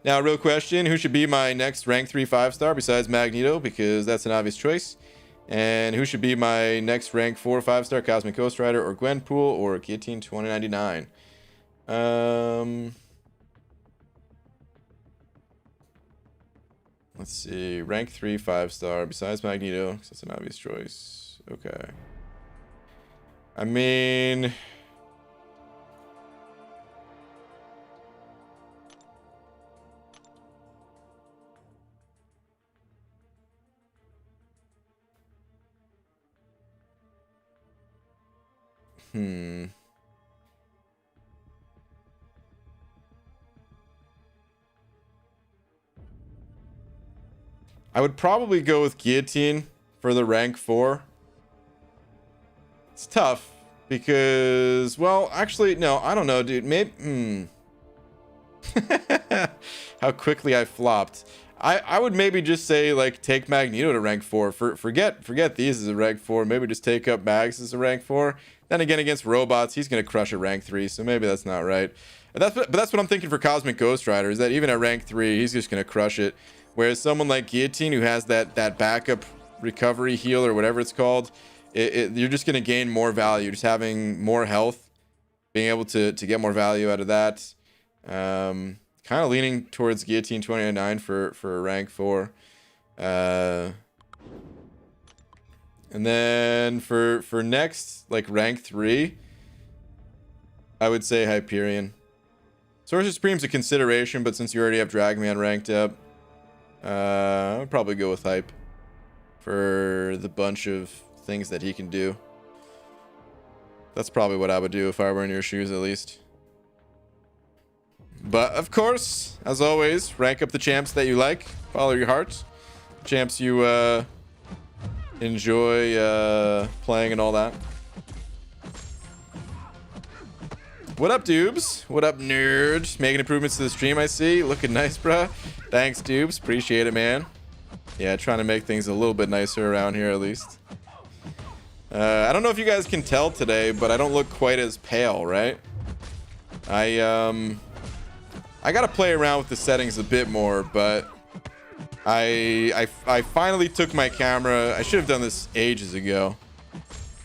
Now, real question. Who should be my next rank 3 5-star besides Magneto? Because that's an obvious choice. And who should be my next rank 4 5-star Cosmic Ghost Rider or Gwenpool or Guillotine 2099? Let's see. Rank 3, 5-star. Besides Magneto, 'cause that's an obvious choice. Okay. I mean... I would probably go with Guillotine for the rank 4. It's tough because, well, actually, no, I don't know, dude. Maybe, how quickly I flopped. I would maybe just say, like, take Magneto to rank 4. Forget these as a rank 4. Maybe just take up Mags as a rank 4. Then again, against robots, he's gonna crush at rank 3, so maybe that's not right. But that's what I'm thinking for Cosmic Ghost Rider, is that even at rank 3, he's just gonna crush it. Whereas someone like Guillotine, who has that backup recovery heal or whatever it's called, you're just gonna gain more value, just having more health, being able to get more value out of that. Kind of leaning towards Guillotine 29 for rank 4. And then for next, like, rank 3, I would say Hyperion. Sorcerer Supreme's a consideration, but since you already have Dragman ranked up, I would probably go with Hype for the bunch of things that he can do. That's probably what I would do if I were in your shoes, at least. But, of course, as always, rank up the champs that you like. Follow your heart. Champs you enjoy playing and all that. What up, Dubes? What up, nerd? Making improvements to the stream, I see. Looking nice, bruh. Thanks, Dubes. Appreciate it, man. Yeah, trying to make things a little bit nicer around here, at least. I don't know if you guys can tell today, but I don't look quite as pale, right? I gotta play around with the settings a bit more, but I finally took my camera. I should have done this ages ago.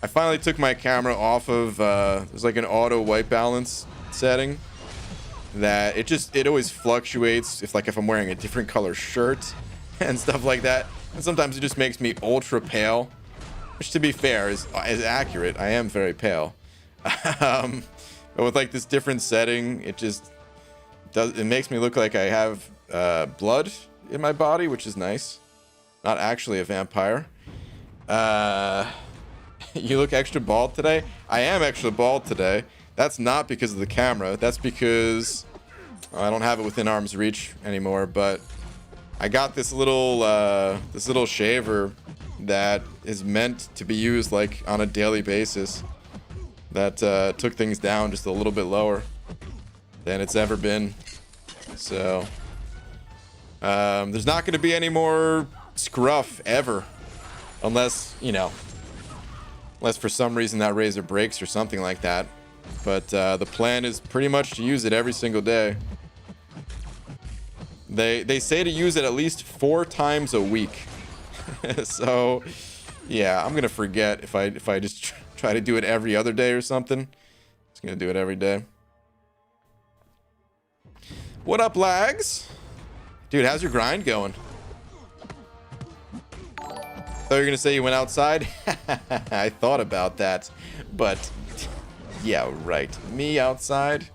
I finally took my camera off of there's like an auto white balance setting that it always fluctuates if I'm wearing a different color shirt and stuff like that, and sometimes it just makes me ultra pale, which, to be fair, is accurate. I am very pale. But with like this different setting, it makes me look like I have blood in my body, which is nice. Not actually a vampire. You look extra bald today? I am extra bald today. That's not because of the camera. That's because I don't have it within arm's reach anymore. But I got this little shaver that is meant to be used like on a daily basis. That took things down just a little bit lower than it's ever been. So there's not going to be any more scruff ever, unless, you know, unless for some reason that razor breaks or something like that. But the plan is pretty much to use it every single day. They say to use it at least 4 times a week. So yeah, I'm gonna forget if I just try to do it every other day or something. Just gonna do it every day. What up, lags? Dude, how's your grind going? Thought you were gonna say you went outside. I thought about that, but yeah, right. Me outside?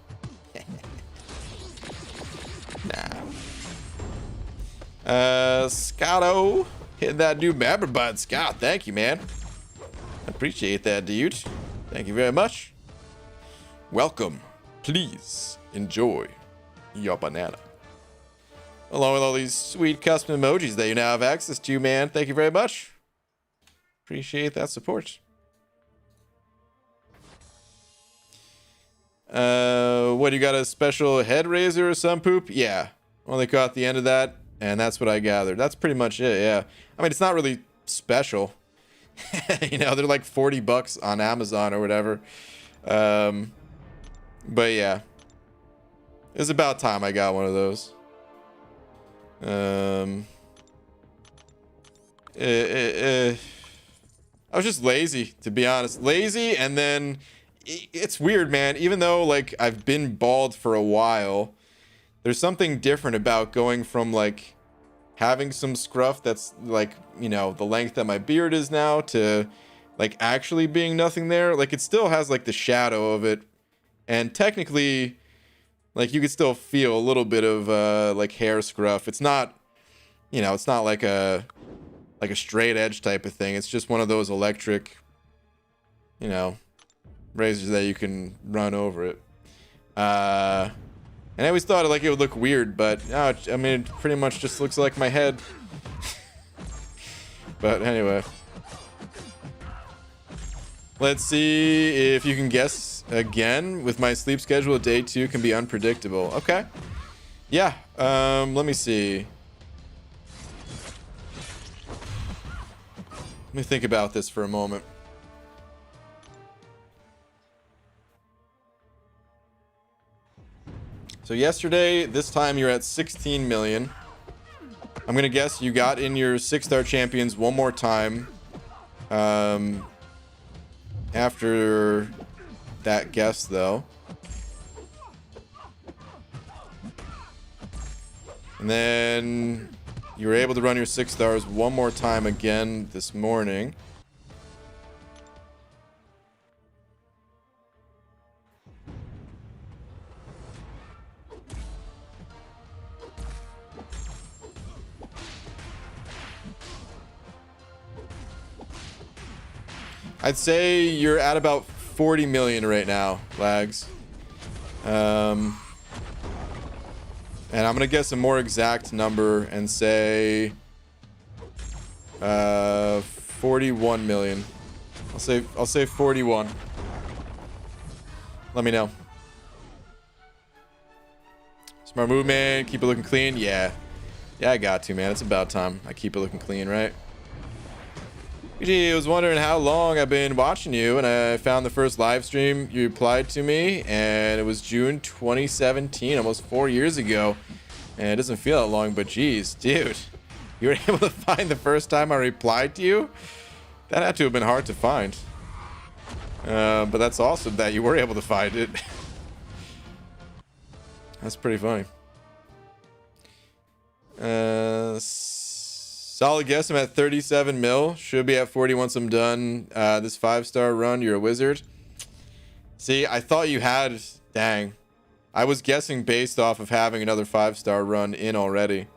Nah. Scotto, hit that new member button. Scott, thank you, man. I appreciate that, dude. Thank you very much. Welcome. Please enjoy your banana. Along with all these sweet custom emojis that you now have access to, man. Thank you very much. Appreciate that support. What, you got a special head razor or some poop? Yeah. Only caught the end of that, and that's what I gathered. That's pretty much it, yeah. I mean, it's not really special. You know, they're like $40 on Amazon or whatever. But yeah. It was about time I got one of those. I was just lazy, to be honest. Lazy, and then it's weird, man. Even though, like, I've been bald for a while, there's something different about going from, like, having some scruff that's like, you know, the length that my beard is now to like actually being nothing there. Like it still has like the shadow of it, and technically like you could still feel a little bit of like hair scruff. It's not, you know, it's not like a straight edge type of thing. It's just one of those electric, you know, razors that you can run over it. And I always thought like it would look weird, but I mean, it pretty much just looks like my head. But anyway, let's see if you can guess again. With my sleep schedule, day 2 can be unpredictable. Okay. Yeah. Let me see. Let me think about this for a moment. So yesterday, this time you're at 16 million. I'm gonna guess you got in your 6-star champions one more time. After that guess, though. And then you were able to run your 6 stars one more time again this morning. I'd say you're at about 40 million right now, Lags. And I'm gonna guess a more exact number and say 41 million. I'll say 41. Let me know. Smart movement, keep it looking clean. Yeah, I got to, man. It's about time I keep it looking clean, right? BG, I was wondering how long I've been watching you, and I found the first live stream you replied to me, and it was June 2017, almost 4 years ago. And it doesn't feel that long, but geez, dude, you were able to find the first time I replied to you? That had to have been hard to find. But that's awesome that you were able to find it. That's pretty funny. Solid guess. I'm at 37 mil. Should be at 40 once I'm done this 5-star run. You're a wizard. See, I thought you had... Dang. I was guessing based off of having another 5-star run in already.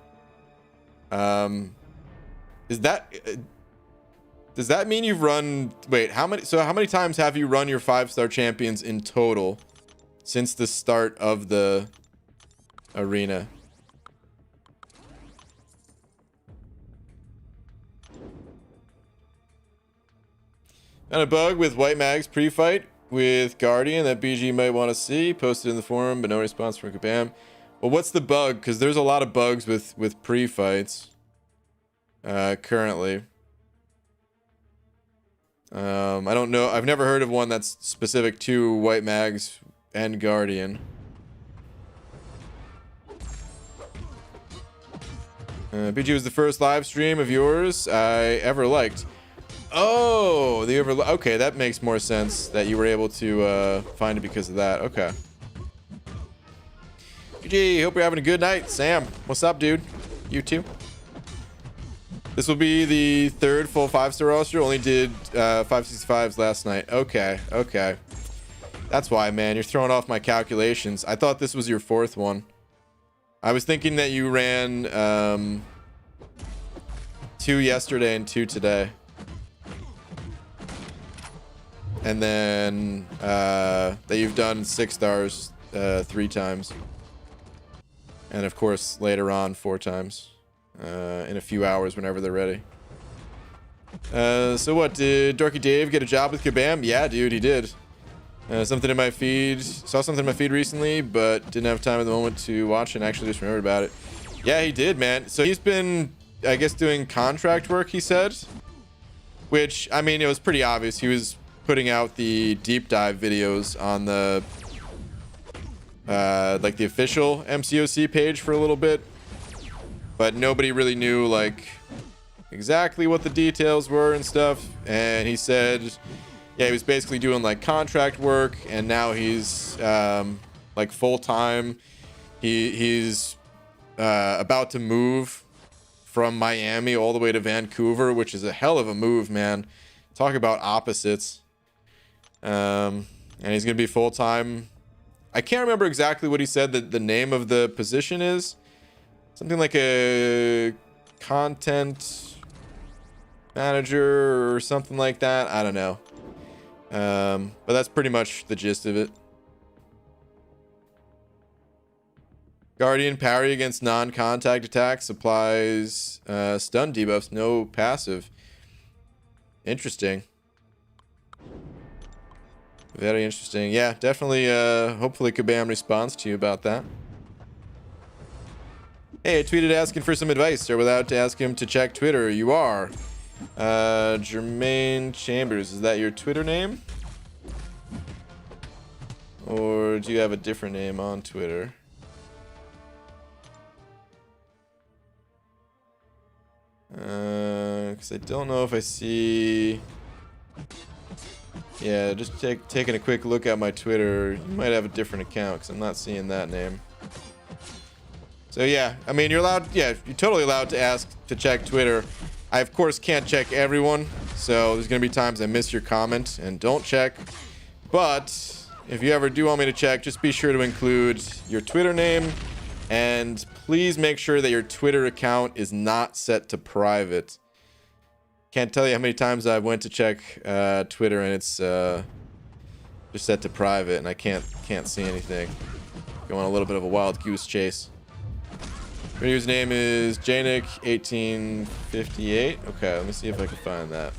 Is that... does that mean you've run... Wait, how many times have you run your 5-star champions in total since the start of the arena? Found a bug with White Mag's pre-fight with Guardian that BG might want to see. Posted in the forum, but no response from Kabam. Well, what's the bug? Because there's a lot of bugs with pre-fights currently. I don't know. I've never heard of one that's specific to White Mags and Guardian. BG was the first live stream of yours I ever liked. Oh, okay, that makes more sense that you were able to find it because of that. Okay. GG, hope you're having a good night. Sam, what's up, dude? You too. This will be the 3rd full 5-star roster. Only did 565s last night. Okay. That's why, man. You're throwing off my calculations. I thought this was your 4th one. I was thinking that you ran 2 yesterday and 2 today. And then that you've done 6 stars 3 times. And of course, later on 4 times. In a few hours whenever they're ready. So what, did Dorky Dave get a job with Kabam? Yeah, dude, he did. Something in my feed. Saw something in my feed recently, but didn't have time at the moment to watch and actually just remembered about it. Yeah, he did, man. So he's been, I guess, doing contract work, he said. Which, I mean, it was pretty obvious. He was putting out the deep dive videos on the like the official MCOC page for a little bit, but nobody really knew like exactly what the details were and stuff. And he said, yeah, he was basically doing like contract work, and now he's like full time. He's about to move from Miami all the way to Vancouver, which is a hell of a move, man. Talk about opposites. And he's going to be full-time. I can't remember exactly what he said that the name of the position is. Something like a content manager or something like that. I don't know. But that's pretty much the gist of it. Guardian parry against non-contact attacks, applies stun debuffs, no passive. Interesting. Very interesting. Yeah, definitely. Hopefully Kabam responds to you about that. Hey, I tweeted asking for some advice. Are we allowed to ask him to check Twitter? You are. Jermaine Chambers, is that your Twitter name? Or do you have a different name on Twitter? Because I don't know if I see... Yeah, just taking a quick look at my Twitter. You might have a different account because I'm not seeing that name. So yeah, I mean, you're allowed... Yeah, you're totally allowed to ask to check Twitter. I, of course, can't check everyone. So there's going to be times I miss your comment and don't check. But if you ever do want me to check, just be sure to include your Twitter name. And please make sure that your Twitter account is not set to private. Can't tell you how many times I went to check Twitter and it's just set to private and I can't see anything. Going a little bit of a wild goose chase. Your username is Janick1858. Okay, let me see if I can find that.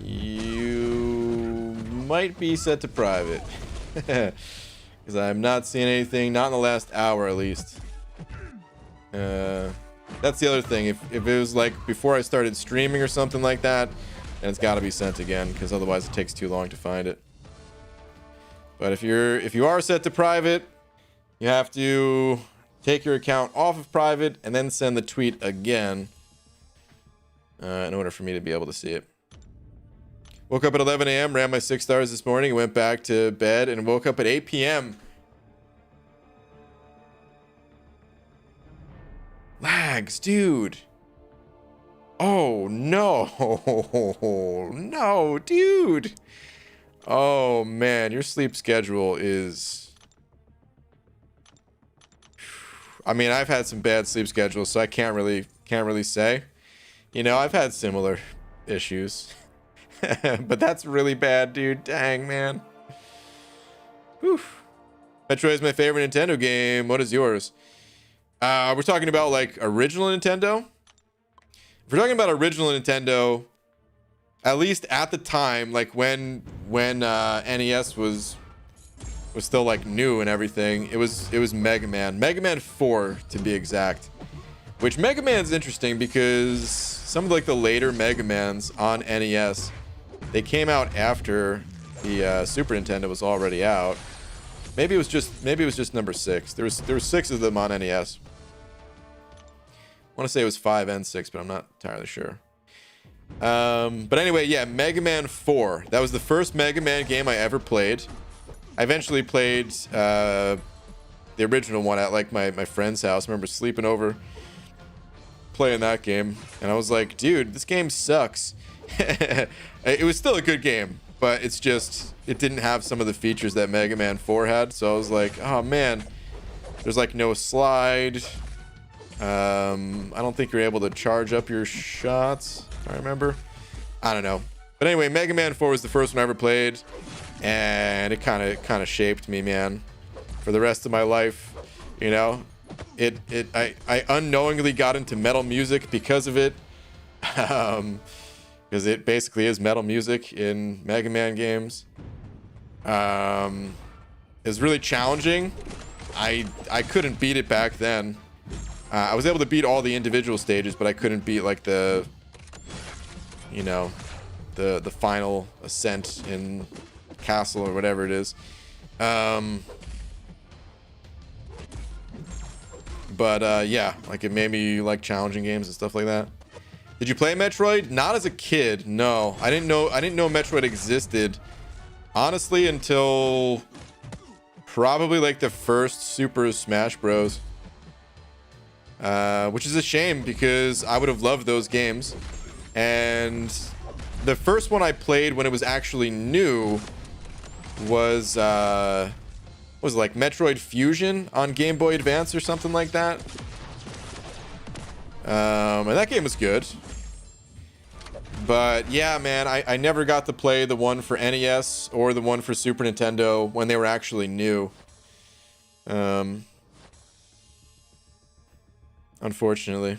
You might be set to private. Because I'm not seeing anything, not in the last hour at least. That's the other thing. If it was like before I started streaming or something like that, then it's got to be sent again, because otherwise it takes too long to find it. But if you are set to private, you have to take your account off of private and then send the tweet again in order for me to be able to see it. Woke up at 11 a.m., ran my 6 stars this morning, went back to bed, and woke up at 8 p.m. Lags, dude. Oh, no. No, dude. Oh, man, your sleep schedule is... I mean, I've had some bad sleep schedules, so I can't really say. You know, I've had similar issues. But that's really bad, dude. Dang, man. Whew. Metroid is my favorite Nintendo game. What is yours? We're talking about, like, original Nintendo? If we're talking about original Nintendo, at least at the time, like, when NES was still, like, new and everything, it was Mega Man. Mega Man 4, to be exact. Which Mega Man's interesting because some of, like, the later Mega Mans on NES, they came out after the Super Nintendo was already out. Maybe it was just number 6. There was 6 of them on NES. I want to say it was 5 and 6, but I'm not entirely sure. But anyway, yeah, Mega Man 4. That was the first Mega Man game I ever played. I eventually played the original one at, like, my friend's house. I remember sleeping over, playing that game, and I was like, dude, this game sucks. It was still a good game, but it's just, it didn't have some of the features that Mega Man 4 had. So I was like, oh man, there's like no slide. I don't think you're able to charge up your shots, if I remember. I don't know. But anyway, Mega Man 4 was the first one I ever played, and it kind of shaped me, man, for the rest of my life. You know, I unknowingly got into metal music because of it. Because it basically is metal music in Mega Man games. It was really challenging. I couldn't beat it back then. I was able to beat all the individual stages, but I couldn't beat, like, the final ascent in castle or whatever it is. But yeah, like, it made me like challenging games and stuff like that. Did you play Metroid? Not as a kid. No, I didn't know Metroid existed. Honestly, until probably like the first Super Smash Bros. Which is a shame because I would have loved those games. And the first one I played when it was actually new was like Metroid Fusion on Game Boy Advance or something like that. And that game was good. But yeah, man, I never got to play the one for NES or the one for Super Nintendo when they were actually new. Unfortunately.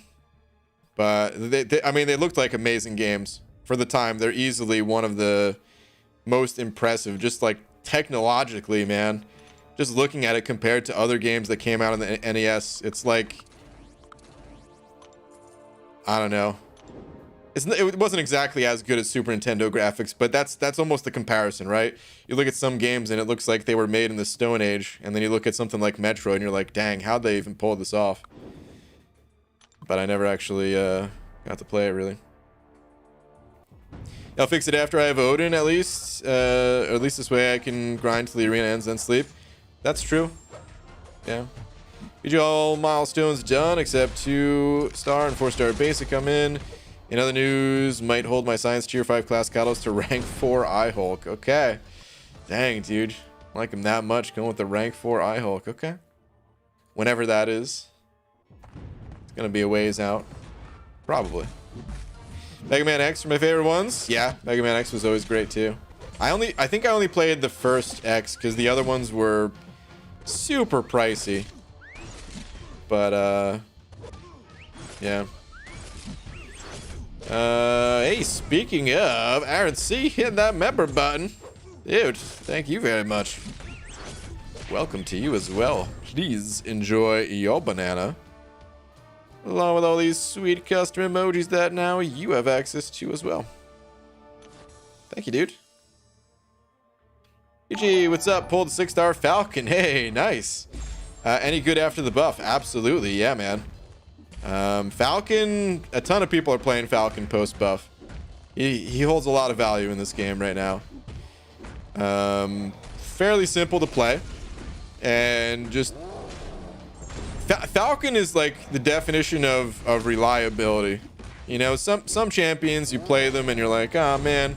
But I mean, they looked like amazing games for the time. They're easily one of the most impressive, just like technologically, man. Just looking at it compared to other games that came out on the NES, it's like, I don't know. It wasn't exactly as good as Super Nintendo graphics, but that's almost the comparison, right? You look at some games and it looks like they were made in the Stone Age, and then you look at something like Metroid and you're like, dang, how'd they even pull this off? But I never actually got to play it, really. I'll fix it after I have Odin, at least. Or at least this way I can grind till the arena ends, then sleep. That's true. Yeah. All milestones done, except 2-star and 4-star basic come in. In other news, might hold my science tier 5 class Kalos to rank 4 Eye-Hulk. Okay. Dang, dude. I like him that much, going with the rank 4 Eye-Hulk. Okay. Whenever that is. It's gonna be a ways out. Probably. Mega Man X are my favorite ones. Yeah, Mega Man X was always great too. I think I only played the first X because the other ones were super pricey. But yeah. Hey, speaking of, Aaron C, hit that member button. Dude, thank you very much. Welcome to you as well. Please enjoy your banana. Along with all these sweet custom emojis that now you have access to as well. Thank you, dude. EG, what's up? Pulled a 6-star Falcon. Hey, nice. Any good after the buff? Absolutely, yeah, man. Falcon, a ton of people are playing Falcon post-buff. He holds a lot of value in this game right now. Fairly simple to play. And just... Falcon is like the definition of reliability. You know, some champions, you play them and you're like, oh, man.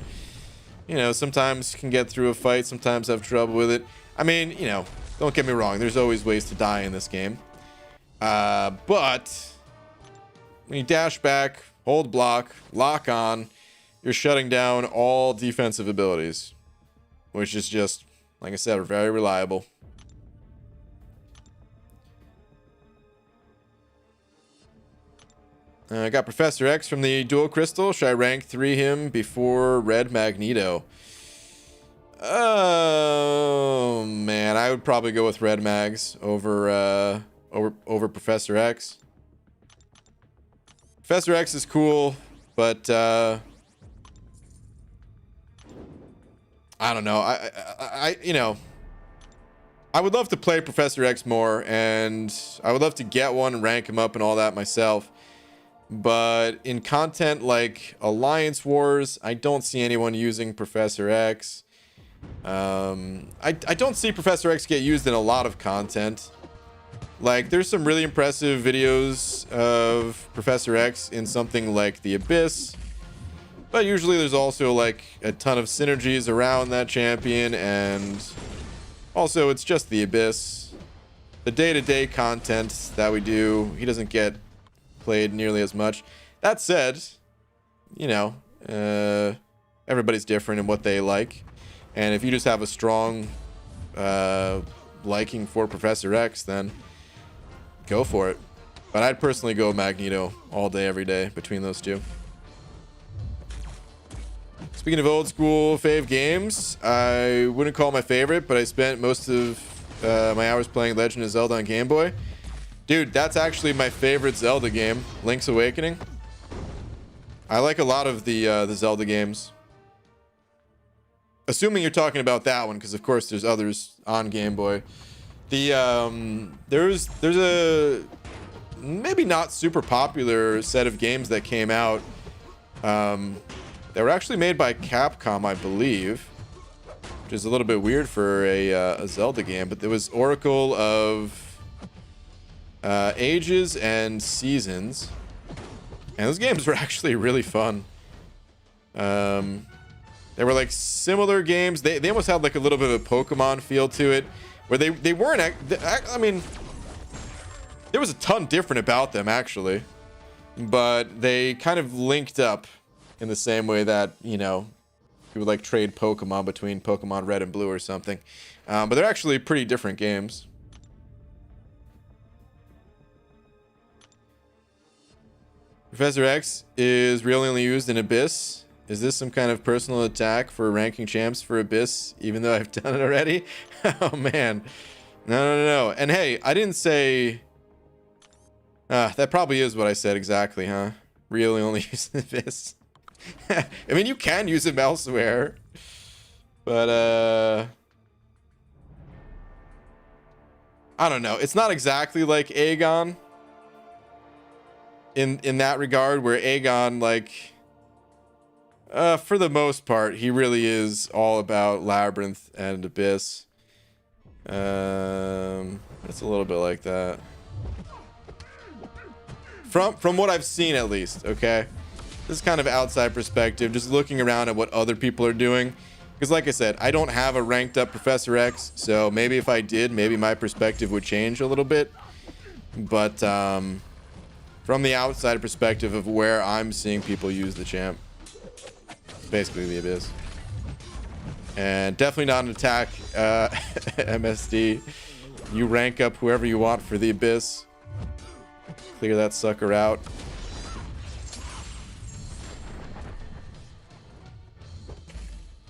You know, sometimes you can get through a fight, sometimes have trouble with it. I mean, you know, don't get me wrong. There's always ways to die in this game. But... when you dash back, hold block, lock on, you're shutting down all defensive abilities. Which is just, like I said, very reliable. I got Professor X from the Dual Crystal. Should I rank 3 him before Red Magneto? Oh, man. I would probably go with Red Mags over Professor X. Professor X is cool, but I don't know. I you know, I would love to play Professor X more, and I would love to get one and rank him up and all that myself. But in content like Alliance Wars, I don't see anyone using Professor X. I don't see Professor X get used in a lot of content. Like, there's some really impressive videos of Professor X in something like The Abyss. But usually there's also, like, a ton of synergies around that champion. And also, it's just The Abyss. The day-to-day content that we do, he doesn't get played nearly as much. That said, you know, everybody's different in what they like. And if you just have a strong liking for Professor X, then go for it. But I'd personally go Magneto all day, every day between those two. Speaking of old school fave games, I wouldn't call my favorite, but I spent most of my hours playing Legend of Zelda on Game Boy. Dude, that's actually my favorite Zelda game, Link's Awakening. I like a lot of the Zelda games. Assuming you're talking about that one, because of course there's others on Game Boy. There's a maybe not super popular set of games that came out They were actually made by Capcom, I believe, which is a little bit weird for a Zelda game. But there was Oracle of Ages and Seasons, and those games were actually really fun. They were like similar games. They almost had like a little bit of a Pokemon feel to it, where they weren't. I mean, there was a ton different about them actually, but they kind of linked up in the same way that, you know, you would like trade Pokemon between Pokemon Red and Blue or something. But they're actually pretty different games. Professor X is really only used in Abyss. Is this some kind of personal attack for ranking champs for Abyss, even though I've done it already? Oh, man. No. And hey, I didn't say... that probably is what I said exactly, huh? Really only use Abyss. I mean, you can use them elsewhere. But, I don't know. It's not exactly like Aegon. In that regard, where Aegon, like... for the most part, he really is all about Labyrinth and Abyss. It's a little bit like that. From what I've seen, at least, okay? This is kind of outside perspective, just looking around at what other people are doing. Because like I said, I don't have a ranked up Professor X, so maybe if I did, maybe my perspective would change a little bit. But from the outside perspective of where I'm seeing people use the champ, basically the Abyss. And definitely not an attack, MSD. You rank up whoever you want for the Abyss. Clear that sucker out.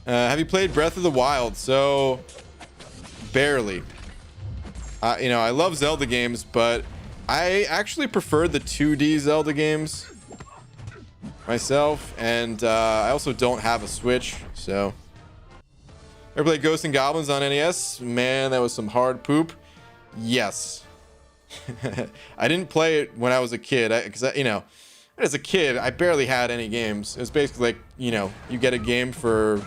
Have you played Breath of the Wild? So, barely. You know, I love Zelda games, but I actually prefer the 2D Zelda games myself, and I also don't have a Switch, so. Ever played Ghosts and Goblins on NES? Man, that was some hard poop. Yes. I didn't play it when I was a kid, because you know, as a kid, I barely had any games. It was basically like, you know, you get a game for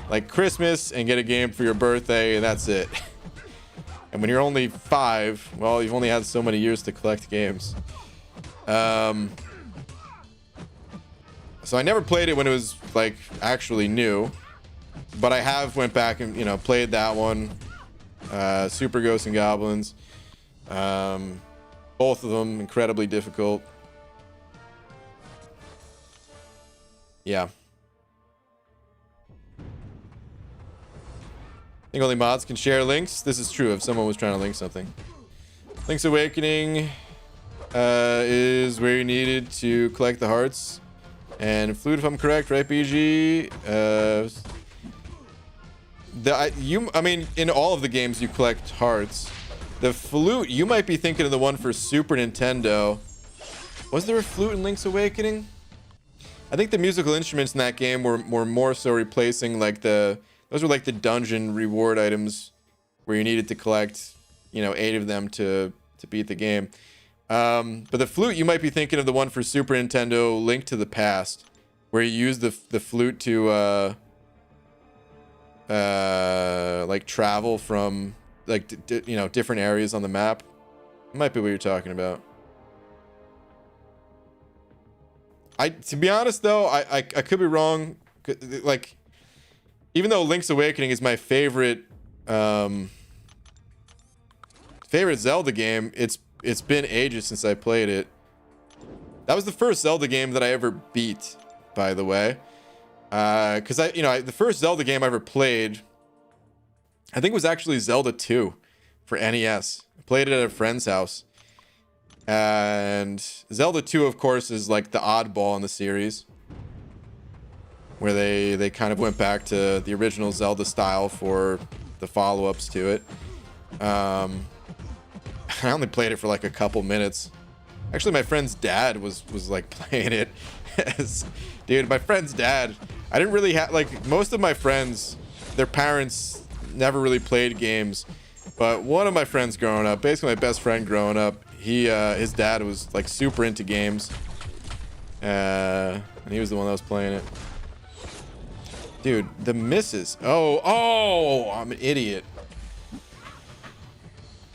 like Christmas and get a game for your birthday, and that's it. And when you're only 5, well, you've only had so many years to collect games. So I never played it when it was like actually new, but I have went back and, you know, played that one. Super Ghosts and Goblins. Both of them incredibly difficult. Yeah. I think only mods can share links. This is true if someone was trying to link something. Link's Awakening is where you needed to collect the hearts. And flute, if I'm correct, right, BG? I mean, in all of the games you collect hearts. The flute, you might be thinking of the one for Super Nintendo. Was there a flute in Link's Awakening? I think the musical instruments in that game were more so replacing like those were like the dungeon reward items where you needed to collect, you know, 8 of them to beat the game. But the flute, you might be thinking of the one for Super Nintendo, Link to the Past, where you use the flute to like travel from like you know, different areas on the map. It might be what you're talking about. To be honest though, I could be wrong. Like, even though Link's Awakening is my favorite favorite Zelda game, it's been ages since I played it. That was the first Zelda game that I ever beat, by the way. Because the first Zelda game I ever played, I think it was actually Zelda 2 for NES. I played it at a friend's house. And Zelda 2, of course, is like the oddball in the series, where they kind of went back to the original Zelda style for the follow-ups to it. I only played it for like a couple minutes. Actually, my friend's dad was like playing it. Dude, my friend's dad, I didn't really have, like, most of my friends, their parents never really played games. But one of my friends growing up, basically my best friend growing up, his dad was like super into games. And he was the one that was playing it. Dude, the misses. Oh, I'm an idiot.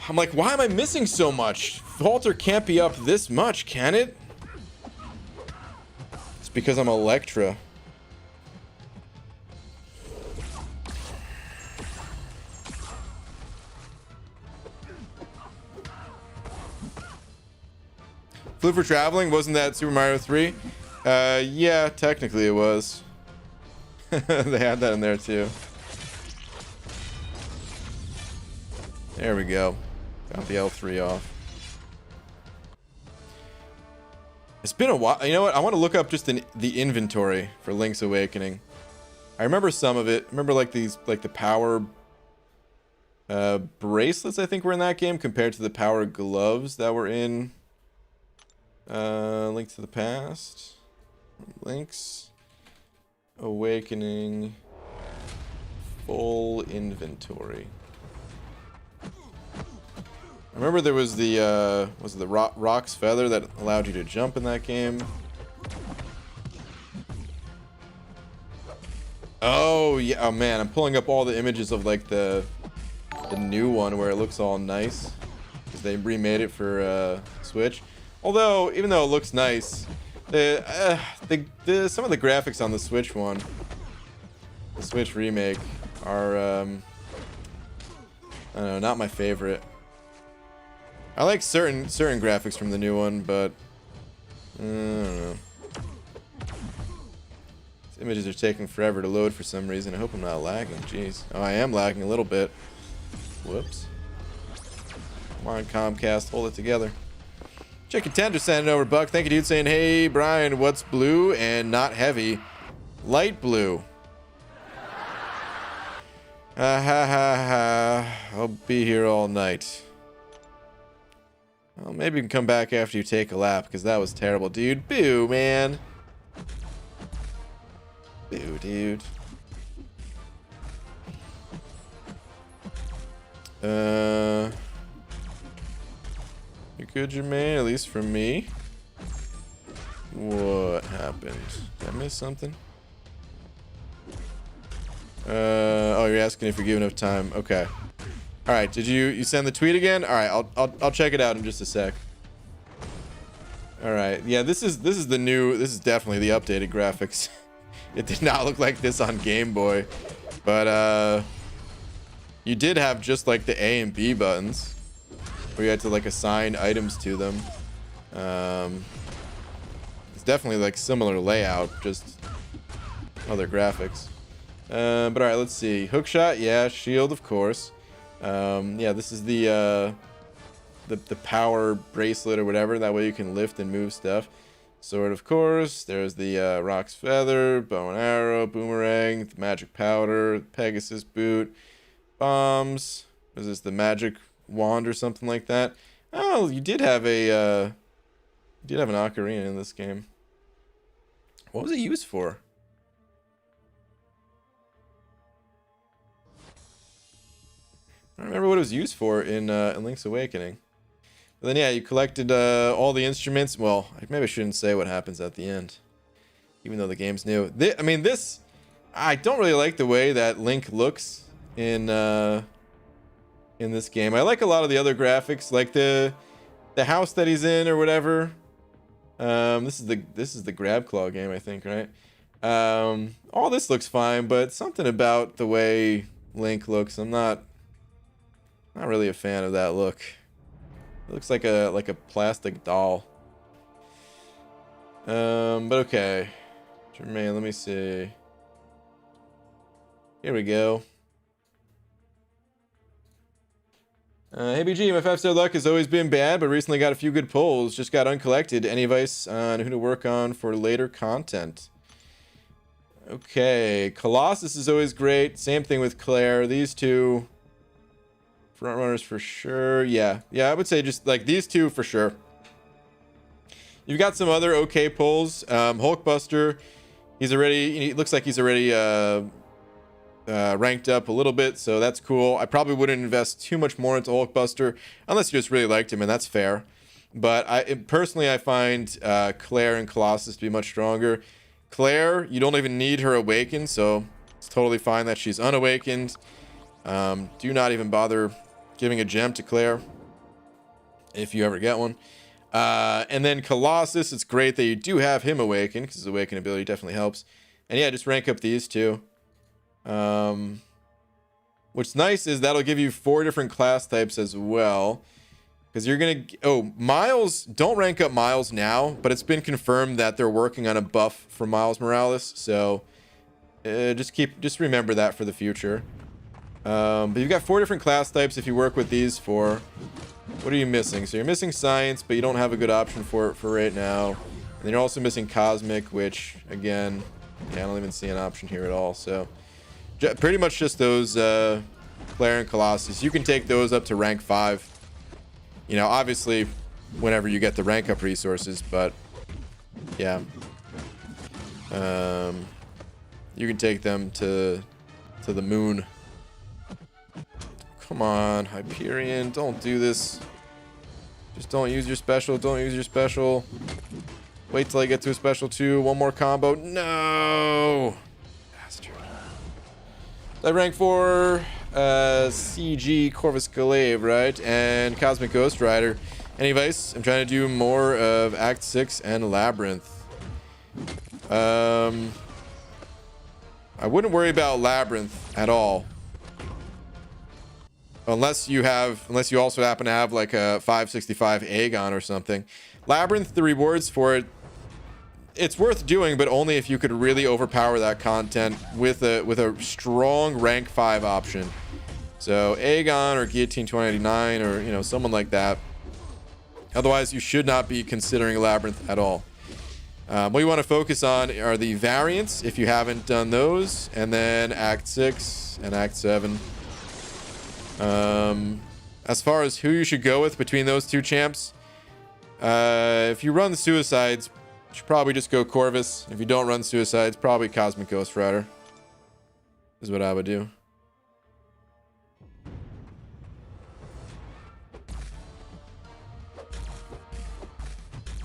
I'm like, why am I missing so much? Falter can't be up this much, can it? It's because I'm Electra. Flew for traveling, wasn't that Super Mario 3? Yeah, technically it was. They had that in there too. There we go. Got the L3 off. It's been a while. You know what? I want to look up just the inventory for Link's Awakening. I remember some of it. I remember like these, like the power bracelets, I think were in that game compared to the power gloves that were in Link to the Past. Link's Awakening full inventory. I remember there was the was it the Rock's Feather that allowed you to jump in that game. Oh yeah, oh man, I'm pulling up all the images of like the new one where it looks all nice because they remade it for Switch. Although even though it looks nice, some of the graphics on the Switch one, the Switch remake, are I don't know, not my favorite. I like certain graphics from the new one, but I don't know. These images are taking forever to load for some reason. I hope I'm not lagging. Jeez. Oh, I am lagging a little bit. Whoops. Come on, Comcast, hold it together. Chicken Tender sending over Buck. Thank you, dude, saying, hey, Brian, what's blue and not heavy? Light blue. Ha ha ha. I'll be here all night. Well, maybe you can come back after you take a lap, because that was terrible, dude. Boo, man. Boo, dude. You good, Jermaine? At least from me. What happened? Did I miss something? Oh, you're asking if you're giving enough time. Okay. All right. Did you send the tweet again? All right. I'll check it out in just a sec. All right. Yeah. This is the new. This is definitely the updated graphics. It did not look like this on Game Boy, but you did have just like the A and B buttons, where you had to like assign items to them. It's definitely like similar layout, just other graphics. But all right, let's see. Hookshot, yeah. Shield, of course. Yeah, this is the power bracelet or whatever. That way you can lift and move stuff. Sword, of course. There's the Rock's Feather, bow and arrow, boomerang, the magic powder, Pegasus boot, bombs. Is this the magic wand or something like that? Oh, you did have an ocarina in this game. What was it used for? I don't remember what it was used for in Link's Awakening. But then yeah, you collected all the instruments. Well, maybe I shouldn't say what happens at the end, even though the game's new. I mean, I don't really like the way that Link looks in this game. I like a lot of the other graphics, like the house that he's in or whatever. This is the Grab Claw game, I think, right? All this looks fine, but something about the way Link looks, I'm not really a fan of that look. It looks like a plastic doll. But okay. Jermaine, let me see. Here we go. Hey BG, my 5-star luck has always been bad, but recently got a few good pulls. Just got uncollected. Any advice on who to work on for later content? Okay, Colossus is always great. Same thing with Claire. These two front runners for sure. Yeah, I would say just like these two for sure. You've got some other okay pulls. Hulkbuster, he looks like he's already ranked up a little bit, so that's cool. I probably wouldn't invest too much more into Hulkbuster unless you just really liked him, and that's fair. But personally, I find Claire and Colossus to be much stronger. Claire, you don't even need her awakened, so it's totally fine that she's unawakened. Do not even bother giving a gem to Claire if you ever get one. And then Colossus, it's great that you do have him awakened, because his awakened ability definitely helps. And yeah, just rank up these two. What's nice is that'll give you 4 different class types as well. Because you're going to... Oh, Miles, don't rank up Miles now, but it's been confirmed that they're working on a buff for Miles Morales. So just remember that for the future. But you've got 4 different class types if you work with these 4. What are you missing? So you're missing Science, but you don't have a good option for it for right now. And then you're also missing Cosmic, which, again, yeah, I don't even see an option here at all. So pretty much just those Claire and Colossus. You can take those up to rank 5. You know, obviously, whenever you get the rank up resources, but yeah. You can take them to the moon. Come on, Hyperion, don't do this. Just don't use your special, don't use your special. Wait till I get to a special 2. One more combo. No! Bastard. I rank 4 CG Corvus Glaive, right? And Cosmic Ghost Rider. Anyways, I'm trying to do more of Act 6 and Labyrinth. I wouldn't worry about Labyrinth at all. Unless you also happen to have like a 565 Aegon or something. Labyrinth, the rewards for it, it's worth doing, but only if you could really overpower that content with a strong rank 5 option. So Aegon or Guillotine 2099 or, you know, someone like that. Otherwise, you should not be considering Labyrinth at all. What you want to focus on are the variants, if you haven't done those, and then Act 6 and Act 7. As far as who you should go with between those 2 champs, if you run the Suicides, you should probably just go Corvus. If you don't run Suicides, probably Cosmic Ghost Rider is what I would do.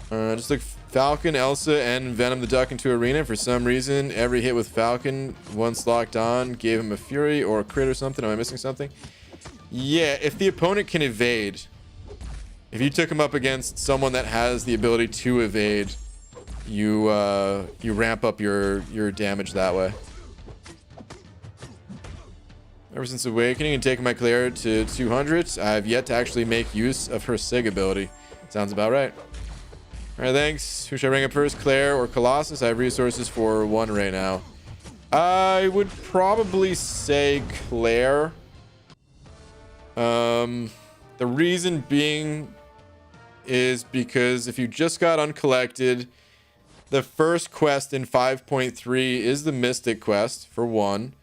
Just like Falcon, Elsa, and Venom the Duck into Arena. For some reason, every hit with Falcon, once locked on, gave him a Fury or a crit or something. Am I missing something? Yeah, if the opponent can evade, if you took him up against someone that has the ability to evade, you ramp up your damage that way. Ever since Awakening and taking my Claire to 200, I've yet to actually make use of her Sig ability. Sounds about right. Alright, thanks. Who should I bring up first, Claire or Colossus? I have resources for 1 right now. I would probably say Claire. The reason being is because if you just got uncollected, the first quest in 5.3 is the Mystic quest, for 1.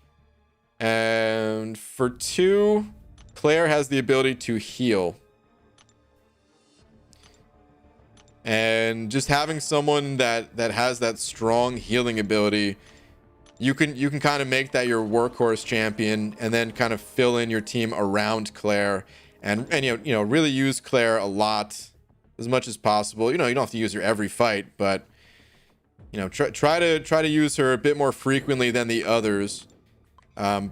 And for 2, Claire has the ability to heal. And just having someone that has that strong healing ability, you can kind of make that your workhorse champion and then kind of fill in your team around Claire and you know really use Claire a lot, as much as possible. You know, you don't have to use her every fight, but you know, try to use her a bit more frequently than the others,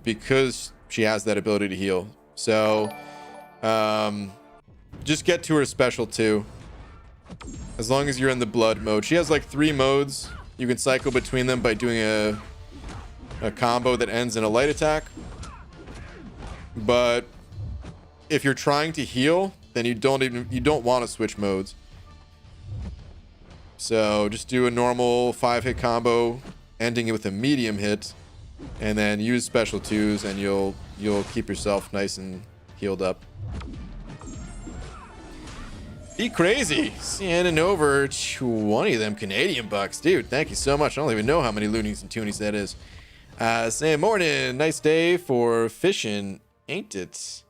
because she has that ability to heal. So just get to her special 2. As long as you're in the blood mode. She has like 3 modes. You can cycle between them by doing a combo that ends in a light attack. But if you're trying to heal, then you don't want to switch modes. So just do a normal 5-hit combo, ending it with a medium hit, and then use special 2s, and you'll keep yourself nice and healed up. Be crazy. Sending over 20 of them Canadian bucks. Dude, thank you so much. I don't even know how many loonies and toonies that is. Saying morning. Nice day for fishing, ain't it?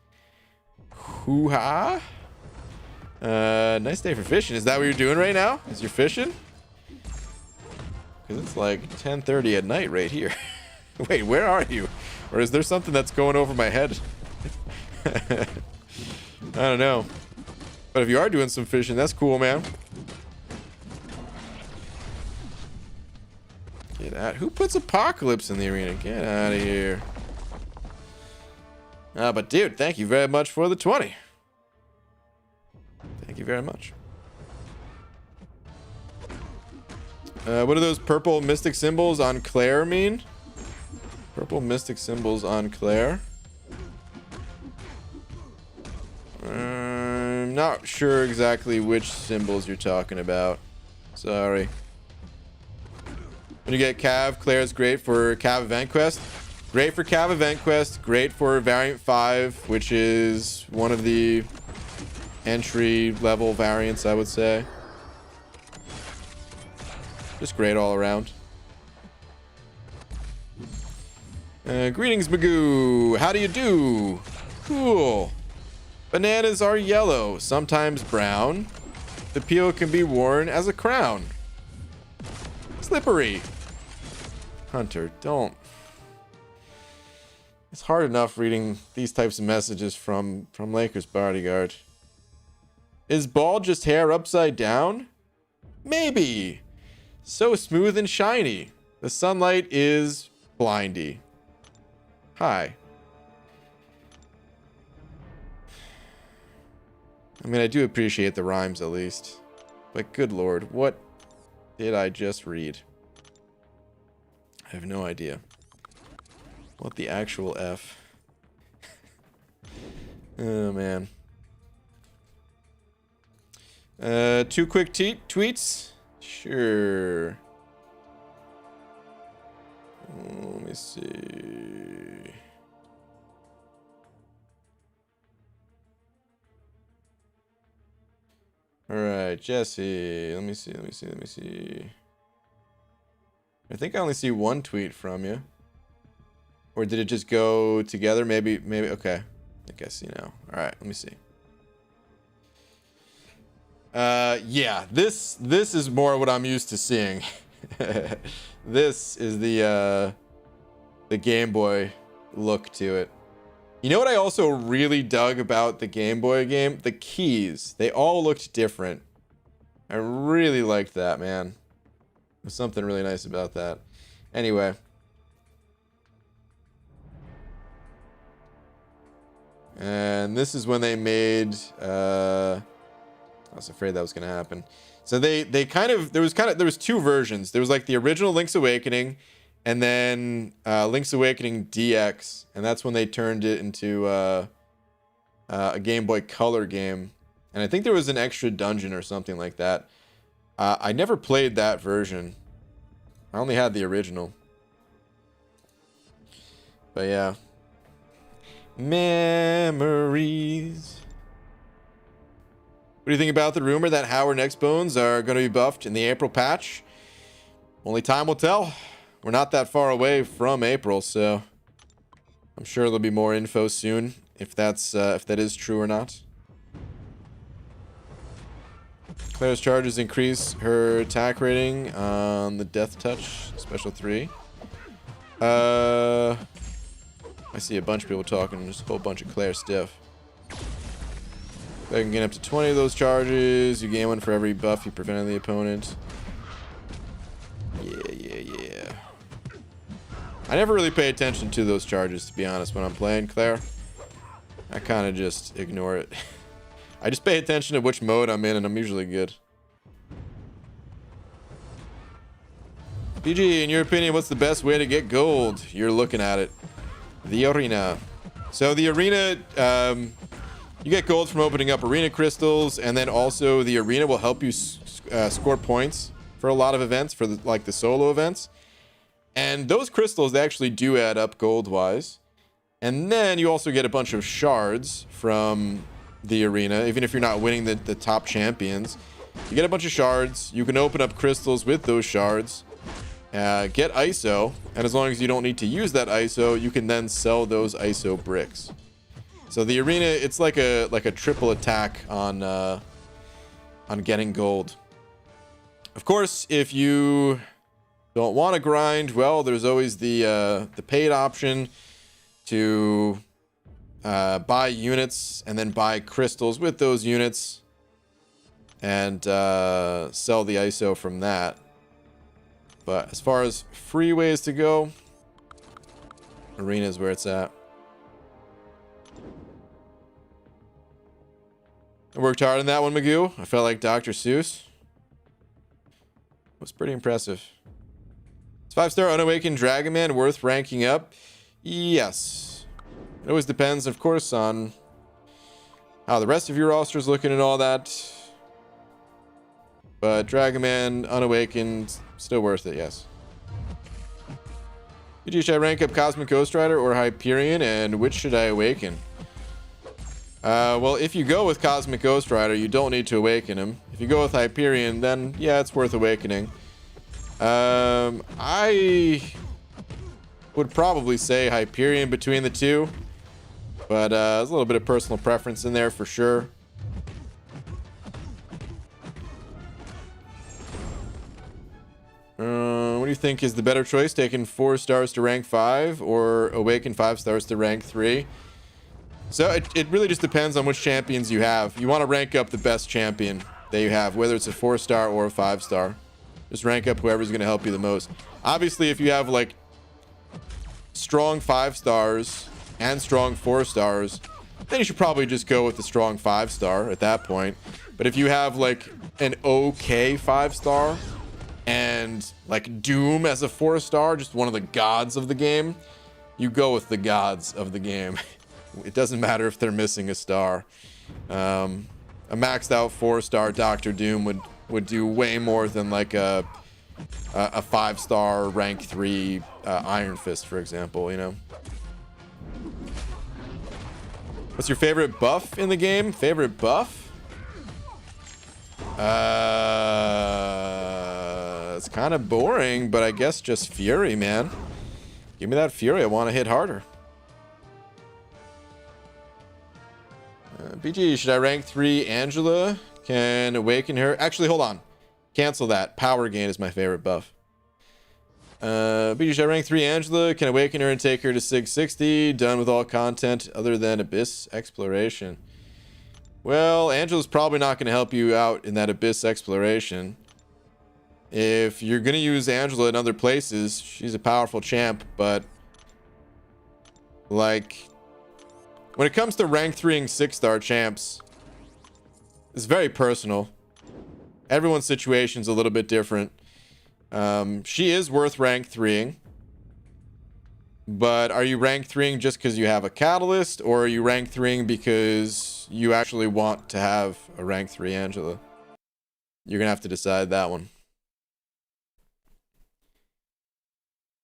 Hoo-ha. Nice day for fishing. Is that what you're doing right now? Is you're fishing? Because it's like 10:30 at night right here. Wait, where are you? Or is there something that's going over my head? I don't know. But if you are doing some fishing, that's cool, man. Get out. Who puts Apocalypse in the arena? Get out of here. But dude, thank you very much for the 20. Thank you very much. What do those purple mystic symbols on Claire mean? Purple mystic symbols on Claire. I'm not sure exactly which symbols you're talking about. Sorry. When you get Cav, Claire's great for Cav Event Quest. Great for Cav Event Quest. Great for Variant 5, which is one of the entry level variants, I would say. Just great all around. Greetings, Magoo. How do you do? Cool. Bananas are yellow, sometimes brown. The peel can be worn as a crown. Slippery. Hunter, don't. It's hard enough reading these types of messages from Lakers bodyguard. Is bald just hair upside down? Maybe. So smooth and shiny. The sunlight is blindy. Hi. I mean, I do appreciate the rhymes at least. But good lord, what did I just read? I have no idea. What the actual F? Oh, man. 2 quick tweets? Sure. Let me see. All right, Jesse. Let me see. I think I only see one tweet from you. Or did it just go together? Maybe. Okay. I think I see now. All right, let me see. Yeah, this is more what I'm used to seeing. This is the Game Boy look to it. You know what I also really dug about the Game Boy game? The keys. They all looked different. I really liked that, man. There's something really nice about that. Anyway. And this is when they made I was afraid that was gonna happen. So they kind of there was 2 versions. There was like the original Link's Awakening and then Link's Awakening DX, and that's when they turned it into a Game Boy Color game. And I think there was an extra dungeon or something like that. I never played that version. I only had the original. But yeah. Memories. What do you think about the rumor that Howard and X-Bones are going to be buffed in the April patch? Only time will tell. We're not that far away from April, so I'm sure there'll be more info soon if that is true or not. Claire's charges increase her attack rating on the Death Touch Special 3. I see a bunch of people talking, just a whole bunch of Claire stuff. I can get up to 20 of those charges. You gain one for every buff you prevent on the opponent. Yeah. I never really pay attention to those charges, to be honest, when I'm playing Claire. I kind of just ignore it. I just pay attention to which mode I'm in, and I'm usually good. PG, in your opinion, what's the best way to get gold? You're looking at it. The arena. So the arena, you get gold from opening up arena crystals, and then also the arena will help you score points for a lot of events, for like the solo events. And those crystals, they actually do add up gold-wise. And then you also get a bunch of shards from the arena, even if you're not winning the top champions. You get a bunch of shards. You can open up crystals with those shards. Get ISO, and as long as you don't need to use that ISO, you can then sell those ISO bricks. So the arena, it's like a triple attack on getting gold. Of course, if you don't want to grind, well, there's always the paid option to buy units and then buy crystals with those units. and sell the ISO from that. But as far as free ways to go, arena is where it's at. I worked hard on that one, Magoo. I felt like Dr. Seuss. It was pretty impressive. Is 5-star Unawakened Dragon Man worth ranking up? Yes. It always depends, of course, on how the rest of your roster is looking and all that. But Dragon Man Unawakened, still worth it, yes. Should I rank up Cosmic Ghost Rider or Hyperion, and which should I awaken? Well, if you go with Cosmic Ghost Rider, you don't need to awaken him. If you go with Hyperion, then yeah, it's worth awakening. I would probably say Hyperion between the two, but there's a little bit of personal preference in there for sure. What do you think is the better choice? Taking 4 stars to rank 5 or awaken 5 stars to rank 3? So it really just depends on which champions you have. You want to rank up the best champion that you have, whether it's a 4-star or a 5-star. Just rank up whoever's going to help you the most. Obviously, if you have like strong 5 stars and strong 4 stars, then you should probably just go with the strong 5-star at that point. But if you have like an okay 5-star and like Doom as a 4-star, just one of the gods of the game, you go with the gods of the game. It doesn't matter if they're missing a star. A maxed out 4-star Doctor Doom would do way more than like a 5-star rank 3 Iron Fist, for example, you know. What's your favorite buff in the game? Favorite buff? It's kind of boring, but I guess just Fury, man. Give me that Fury. I want to hit harder. BG, should I rank 3 Angela? Can awaken her. Actually, hold on. Cancel that. Power gain is my favorite buff. BG, should I rank 3 Angela? Can awaken her and take her to Sig 60. Done with all content other than Abyss Exploration. Well, Angela's probably not going to help you out in that Abyss Exploration. If you're going to use Angela in other places, she's a powerful champ, but like when it comes to rank 3ing 6-star champs, it's very personal. Everyone's situation's a little bit different. She is worth rank 3ing, but are you rank 3ing just because you have a catalyst, or are you rank 3ing because you actually want to have a rank 3 Angela? You're gonna have to decide that one.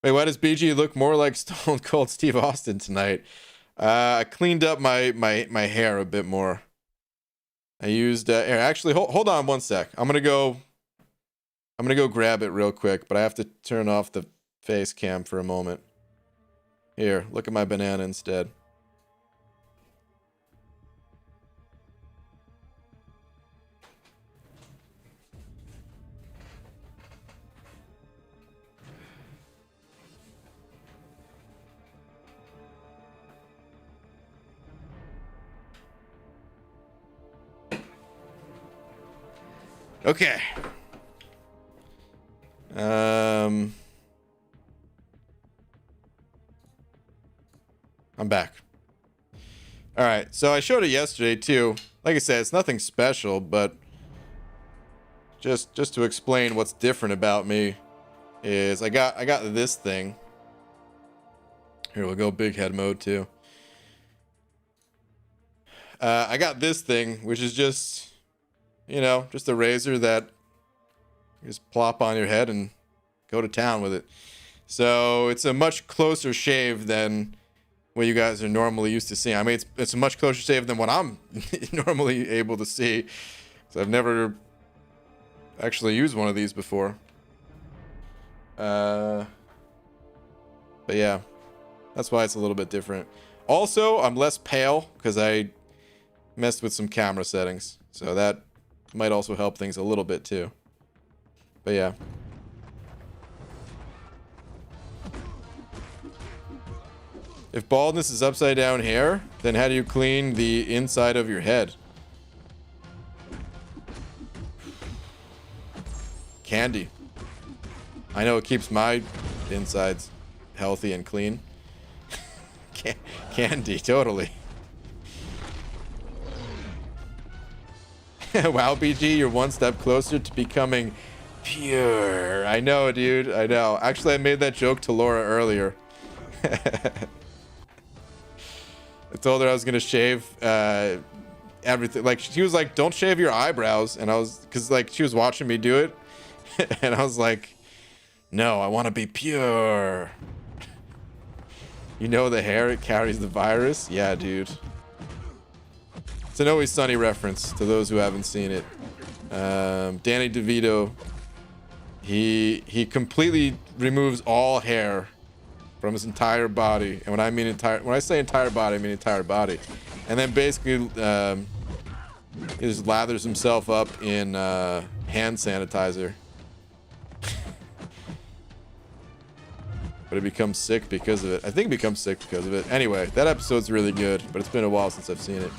Wait, why does BG look more like Stone Cold Steve Austin tonight? I cleaned up my hair a bit more. I used air. Actually, hold on one sec. I'm gonna go grab it real quick, but I have to turn off the face cam for a moment. Here, look at my banana instead. Okay. I'm back. All right, so I showed it yesterday too. Like I said, it's nothing special, but just to explain what's different about me is I got this thing. Here, we'll go big head mode too. I got this thing, which is just, you know, just a razor that you just plop on your head and go to town with it. So it's a much closer shave than what you guys are normally used to seeing. I mean, it's a much closer shave than what I'm normally able to see. So I've never actually used one of these before. But yeah, that's why it's a little bit different. Also, I'm less pale because I messed with some camera settings. So that might also help things a little bit too. But yeah. If baldness is upside down hair, then how do you clean the inside of your head? Candy. I know it keeps my insides healthy and clean. Candy, totally. Wow, BG, you're one step closer to becoming pure. I know, dude. I know. Actually, I made that joke to Laura earlier. I told her I was gonna shave everything. Like, she was like, "Don't shave your eyebrows," and I was, because like she was watching me do it, and I was like, "No, I want to be pure." You know, the hair, it carries the virus. Yeah, dude. It's an Always Sunny reference to those who haven't seen it. Danny DeVito, he completely removes all hair from his entire body, and when I say entire body, I mean entire body, and then basically he just lathers himself up in hand sanitizer. But it becomes sick because of it. I think it becomes sick because of it. Anyway, that episode's really good, but it's been a while since I've seen it.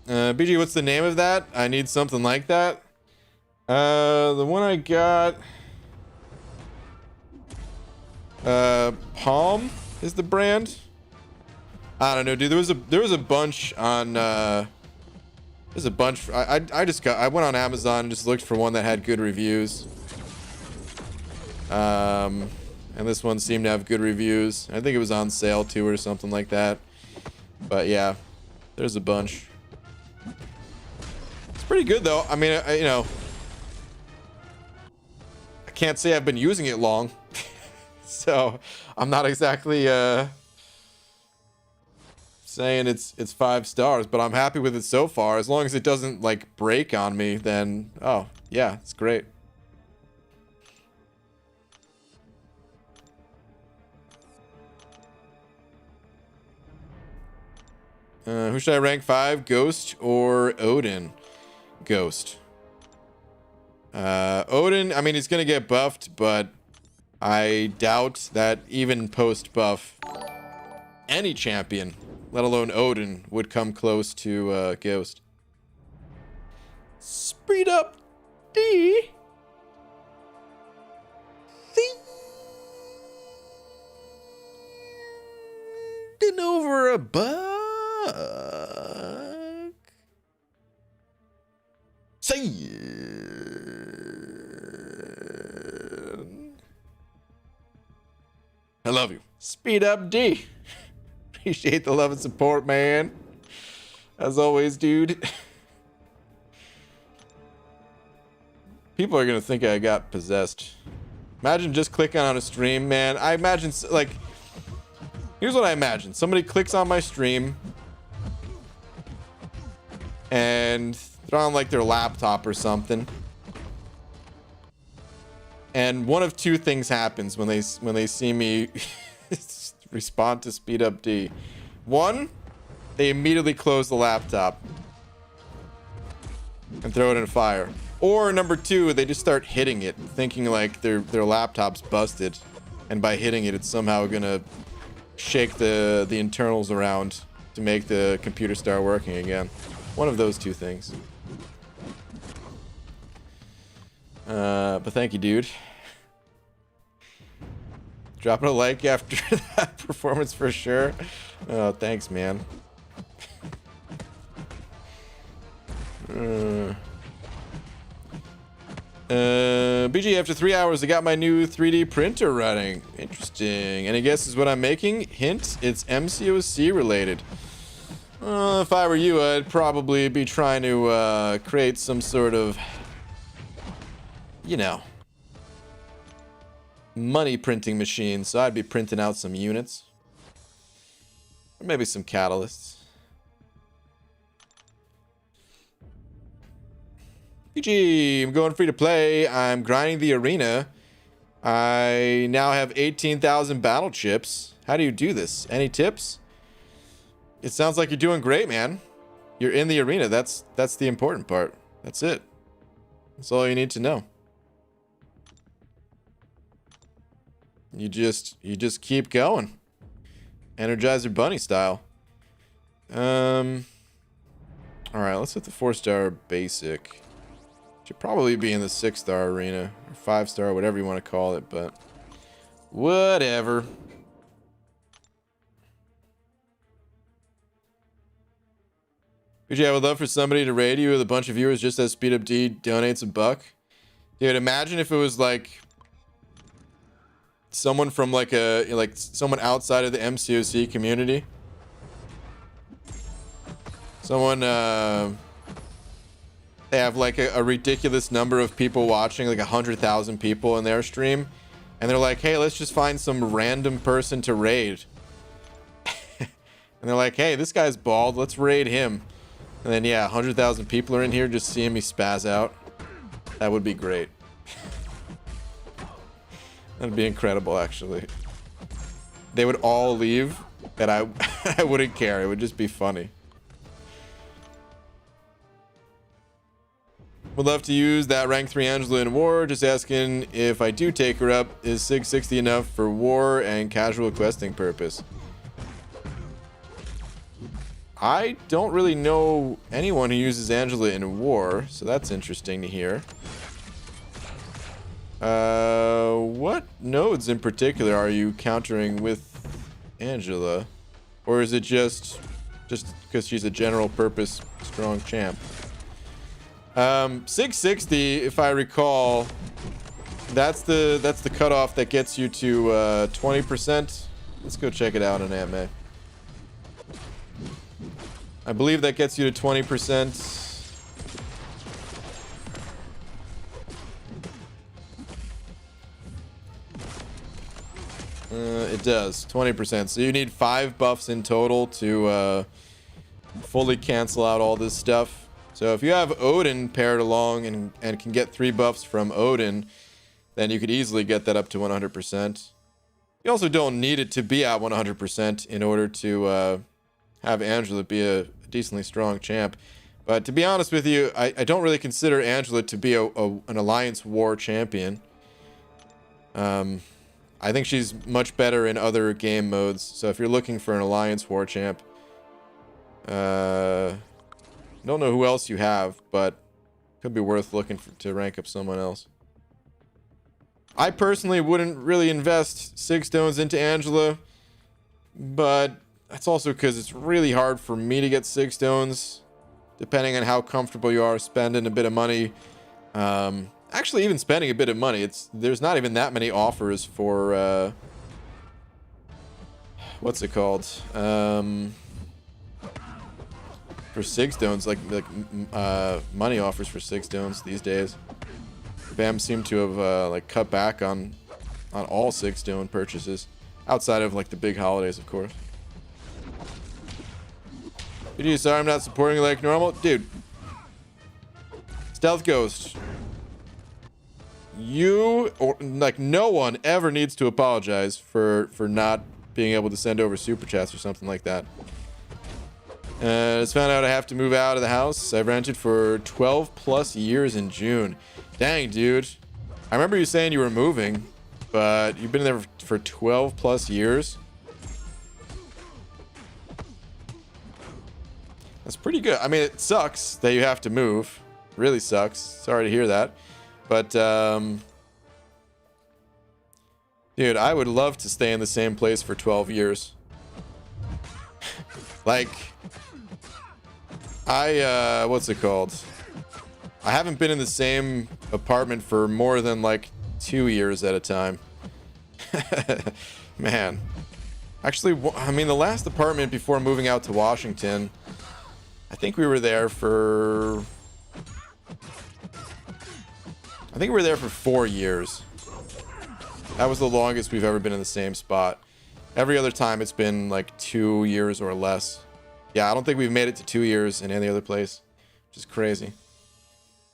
BG, what's the name of that? I need something like that. The one I got, Palm is the brand. I don't know, dude. There was a bunch on there's a bunch. I went on Amazon and just looked for one that had good reviews. And this one seemed to have good reviews. I think it was on sale too or something like that. But yeah, there's a bunch. It's pretty good though. I mean, you know, I can't say I've been using it long. So I'm not exactly saying it's 5 stars, but I'm happy with it so far. As long as it doesn't like break on me, then oh yeah, it's great. Who should I rank 5? Ghost or Odin? Ghost. Odin, I mean, he's gonna get buffed, but I doubt that even post buff any champion, let alone Odin, would come close to Ghost. Speed up D. Feeding over a buck. I love you. Speed up D. Appreciate the love and support, man. As always, dude. People are gonna think I got possessed. Imagine just clicking on a stream, man. I imagine, like, here's what I imagine. Somebody clicks on my stream and they're on like their laptop or something. And one of two things happens when they see me respond to speed up D. One, they immediately close the laptop and throw it in a fire. Or number two, they just start hitting it, thinking like their laptop's busted, and by hitting it, it's somehow gonna shake the internals around to make the computer start working again. One of those two things. But thank you, dude. Dropping a like after that performance for sure. Oh, thanks, man. BG, after 3 hours, I got my new 3D printer running. Interesting. Any guesses what I'm making? Hint, it's MCOC related. If I were you, I'd probably be trying to create some sort of, you know, money printing machine. So I'd be printing out some units. Or maybe some catalysts. GG, I'm going free to play. I'm grinding the arena. I now have 18,000 battle chips. How do you do this? Any tips? It sounds like you're doing great, man. You're in the arena. That's the important part. That's it. That's all you need to know. You just keep going. Energizer Bunny style. All right, let's hit the 4-star basic. Should probably be in the 6-star arena or 5-star, whatever you want to call it, but whatever. PJ, I would love for somebody to raid you with a bunch of viewers just as Speed Up D donates $1. Dude, imagine if it was like someone from like someone outside of the MCOC community. Someone they have like a ridiculous number of people watching, like 100,000 people in their stream, and they're like, hey, let's just find some random person to raid. And they're like, hey, this guy's bald, let's raid him. And then yeah, 100,000 people are in here just seeing me spaz out. That would be great. That'd be incredible, actually. They would all leave, and I wouldn't care. It would just be funny. Would love to use that rank 3 Angela in war. Just asking if I do take her up, is 660 enough for war and casual questing purpose? I don't really know anyone who uses Angela in war, so that's interesting to hear. What nodes in particular are you countering with Angela? Or is it just because she's a general purpose strong champ? 660, if I recall, that's the cutoff that gets you to 20%. Let's go check it out on AMA. I believe that gets you to 20%. It does 20%. So you need 5 buffs in total to fully cancel out all this stuff. So if you have Odin paired along and can get 3 buffs from Odin, then you could easily get that up to 100%. You also don't need it to be at 100% in order to have Angela be a decently strong champ. But to be honest with you, I don't really consider Angela to be an Alliance War champion. I think she's much better in other game modes. So if you're looking for an Alliance War champ, don't know who else you have, but could be worth looking to rank up someone else. I personally wouldn't really invest 6 stones into Angela, but that's also because it's really hard for me to get 6 stones, depending on how comfortable you are spending a bit of money. Actually, even spending a bit of money, there's not even that many offers for what's it called? For 6 stones, like money offers for 6 stones these days. BAM seem to have like cut back on all 6 stone purchases, outside of like the big holidays, of course. Dude, sorry I'm not supporting like normal, dude. Stealth Ghost, you or like no one ever needs to apologize for not being able to send over super chats or something like that. I just found out I have to move out of the house I've rented for 12 plus years in June. Dang, dude. I remember you saying you were moving, but you've been there for 12 plus years. That's pretty good. I mean, it sucks that you have to move. Really sucks. Sorry to hear that. But, dude, I would love to stay in the same place for 12 years. Like, what's it called? I haven't been in the same apartment for more than like 2 years at a time. Man. Actually, I mean, the last apartment before moving out to Washington, I think we were there for 4 years. That was the longest we've ever been in the same spot. Every other time it's been like 2 years or less. Yeah, I don't think we've made it to 2 years in any other place, which is crazy.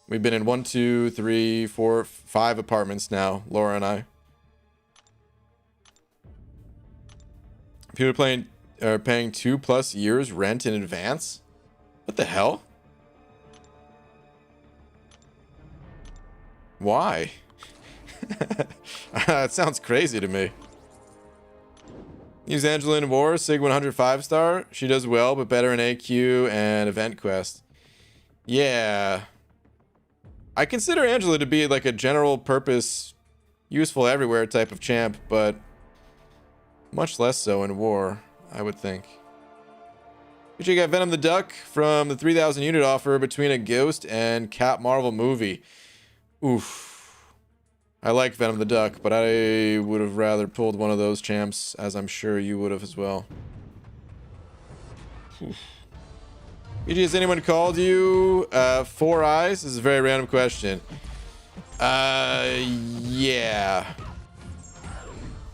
We've been in 1, 2, 3, 4, 5 apartments now, Laura and I. People are paying 2+ years rent in advance? What the hell? Why? That sounds crazy to me. Use Angela in War, Sig 100 5-star. She does well, but better in AQ and Event Quest. Yeah. I consider Angela to be like a general purpose, useful everywhere type of champ, but much less so in war, I would think. You got Venom the Duck from the 3,000 unit offer between a Ghost and Cap Marvel movie. Oof. I like Venom the Duck, but I would have rather pulled one of those champs, as I'm sure you would have as well. BG, has anyone called you Four Eyes? This is a very random question. Yeah.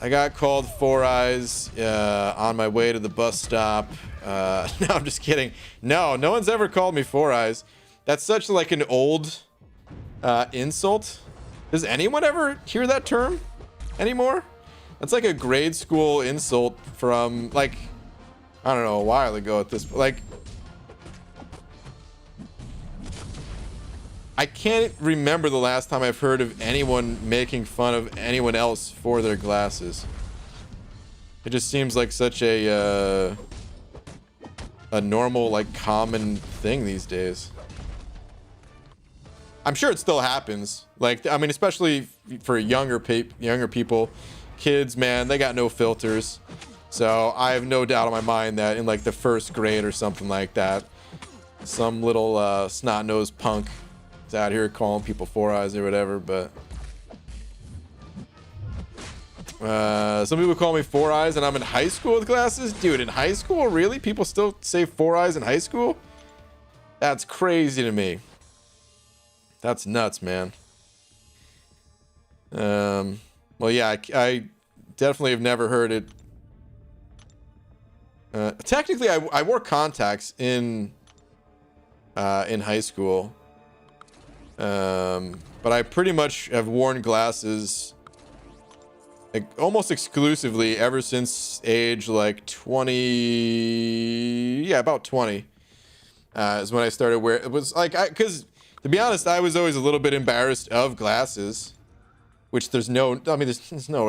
I got called Four Eyes on my way to the bus stop. No, I'm just kidding. No one's ever called me Four Eyes. That's such like an old insult. Does anyone ever hear that term anymore? That's like a grade school insult from like, I don't know, a while ago at this, like, I can't remember the last time I've heard of anyone making fun of anyone else for their glasses. It just seems like such a normal, like, common thing these days. I'm sure it still happens. Like, I mean, especially for younger people, kids, man, they got no filters. So I have no doubt in my mind that in like the first grade or something like that, some little snot-nosed punk is out here calling people Four Eyes or whatever. But some people call me Four Eyes, and I'm in high school with glasses. Dude, in high school, really? People still say Four Eyes in high school? That's crazy to me. That's nuts, man. Well, yeah, I definitely have never heard it. Technically, I wore contacts in high school, but I pretty much have worn glasses like almost exclusively ever since age like 20. Yeah, about 20 is when I started wearing. It was like because to be honest, I was always a little bit embarrassed of glasses, which there's no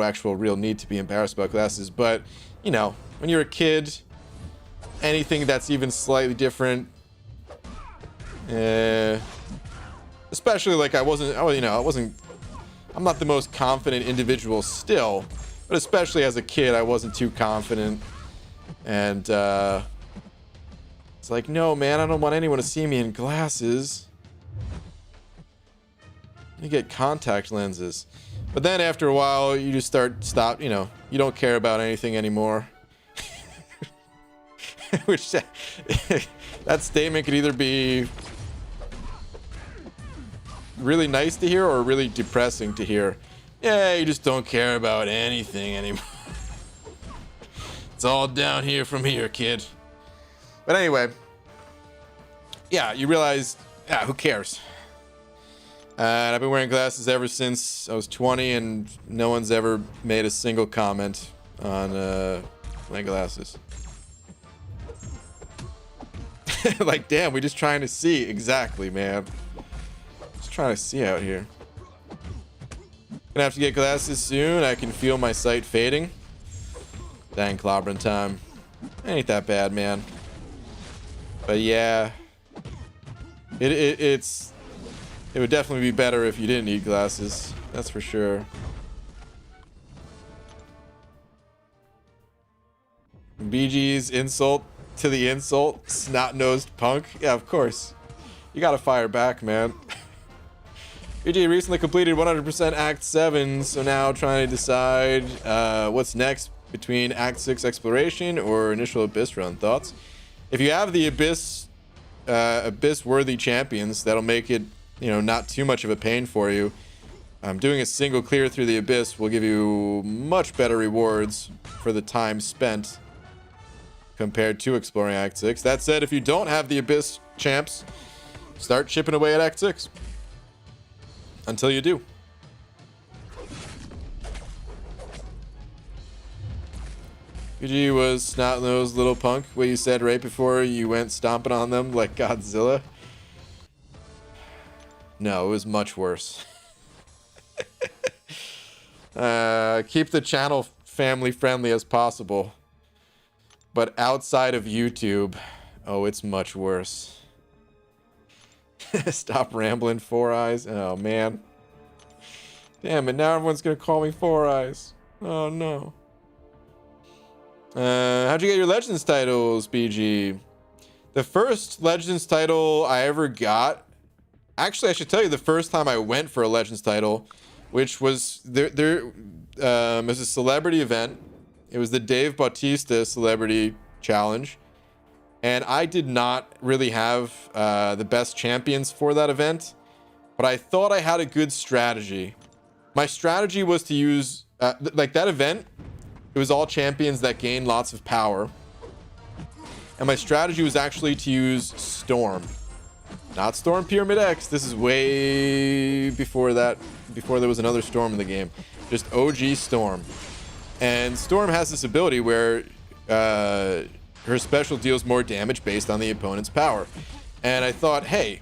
actual real need to be embarrassed about glasses, but you know, when you're a kid, anything that's even slightly different, especially like I'm not the most confident individual still, but especially as a kid, I wasn't too confident, and it's like, no, man, I don't want anyone to see me in glasses. You get contact lenses. But then after a while, you just stop, you know, you don't care about anything anymore. Which, that statement could either be really nice to hear or really depressing to hear. Yeah, you just don't care about anything anymore. It's all down here from here, kid. But anyway, yeah, you realize, who cares? And I've been wearing glasses ever since I was 20, and no one's ever made a single comment on my glasses. Like, damn, we're just trying to see. Exactly, man. Just trying to see out here. Gonna have to get glasses soon. I can feel my sight fading. Dang, clobbering time. Ain't that bad, man. But yeah, it would definitely be better if you didn't need glasses. That's for sure. BG's insult to the insult. Snot-nosed punk. Yeah, of course. You gotta fire back, man. BG recently completed 100% Act 7, so now trying to decide what's next between Act 6 exploration or initial Abyss run. Thoughts? If you have the Abyss-worthy champions, that'll make it, you know, not too much of a pain for you. Doing a single clear through the Abyss will give you much better rewards for the time spent compared to exploring Act 6. That said, if you don't have the Abyss champs, start chipping away at Act 6 until you do. PG was snot-nosed little punk, what you said right before you went stomping on them like Godzilla. No, it was much worse. Keep the channel family friendly as possible. But outside of YouTube, oh, it's much worse. Stop rambling, Four Eyes. Oh, man. Damn it, now everyone's gonna call me Four Eyes. Oh, no. How'd you get your Legends titles, BG? The first Legends title I ever got... Actually, I should tell you the first time I went for a Legends title, which was... It was a celebrity event. It was the Dave Bautista Celebrity Challenge. And I did not really have the best champions for that event. But I thought I had a good strategy. My strategy was to use... like, that event... It was all champions that gain lots of power. And my strategy was actually to use Storm. Not Storm Pyramid X. This is way before that. Before there was another Storm in the game. Just OG Storm. And Storm has this ability where her special deals more damage based on the opponent's power. And I thought, hey,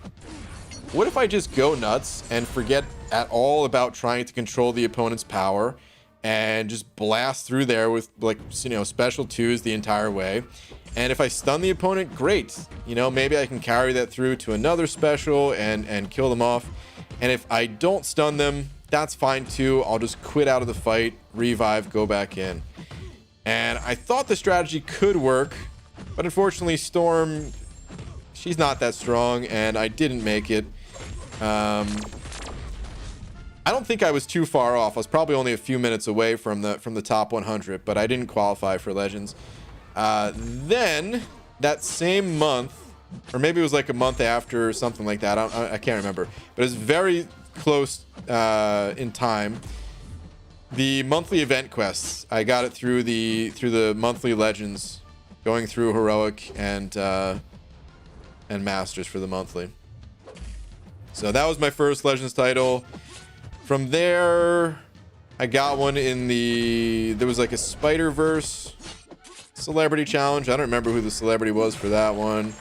what if I just go nuts and forget at all about trying to control the opponent's power and just blast through there with, like, you know, special twos the entire way. And if I stun the opponent, great. You know, maybe I can carry that through to another special and kill them off. And if I don't stun them, that's fine too. I'll just quit out of the fight, revive, go back in. And I thought the strategy could work, but unfortunately Storm, she's not that strong, and I didn't make it. I don't think I was too far off. I was probably only a few minutes away from the top 100, but I didn't qualify for Legends. Then that same month, or maybe it was like a month after or something like that. I can't remember, but it was very close in time. The monthly event quests, I got it through the monthly Legends, going through Heroic and Masters for the monthly. So that was my first Legends title. From there, I got one in there was like a Spider-Verse celebrity challenge. I don't remember who the celebrity was for that one.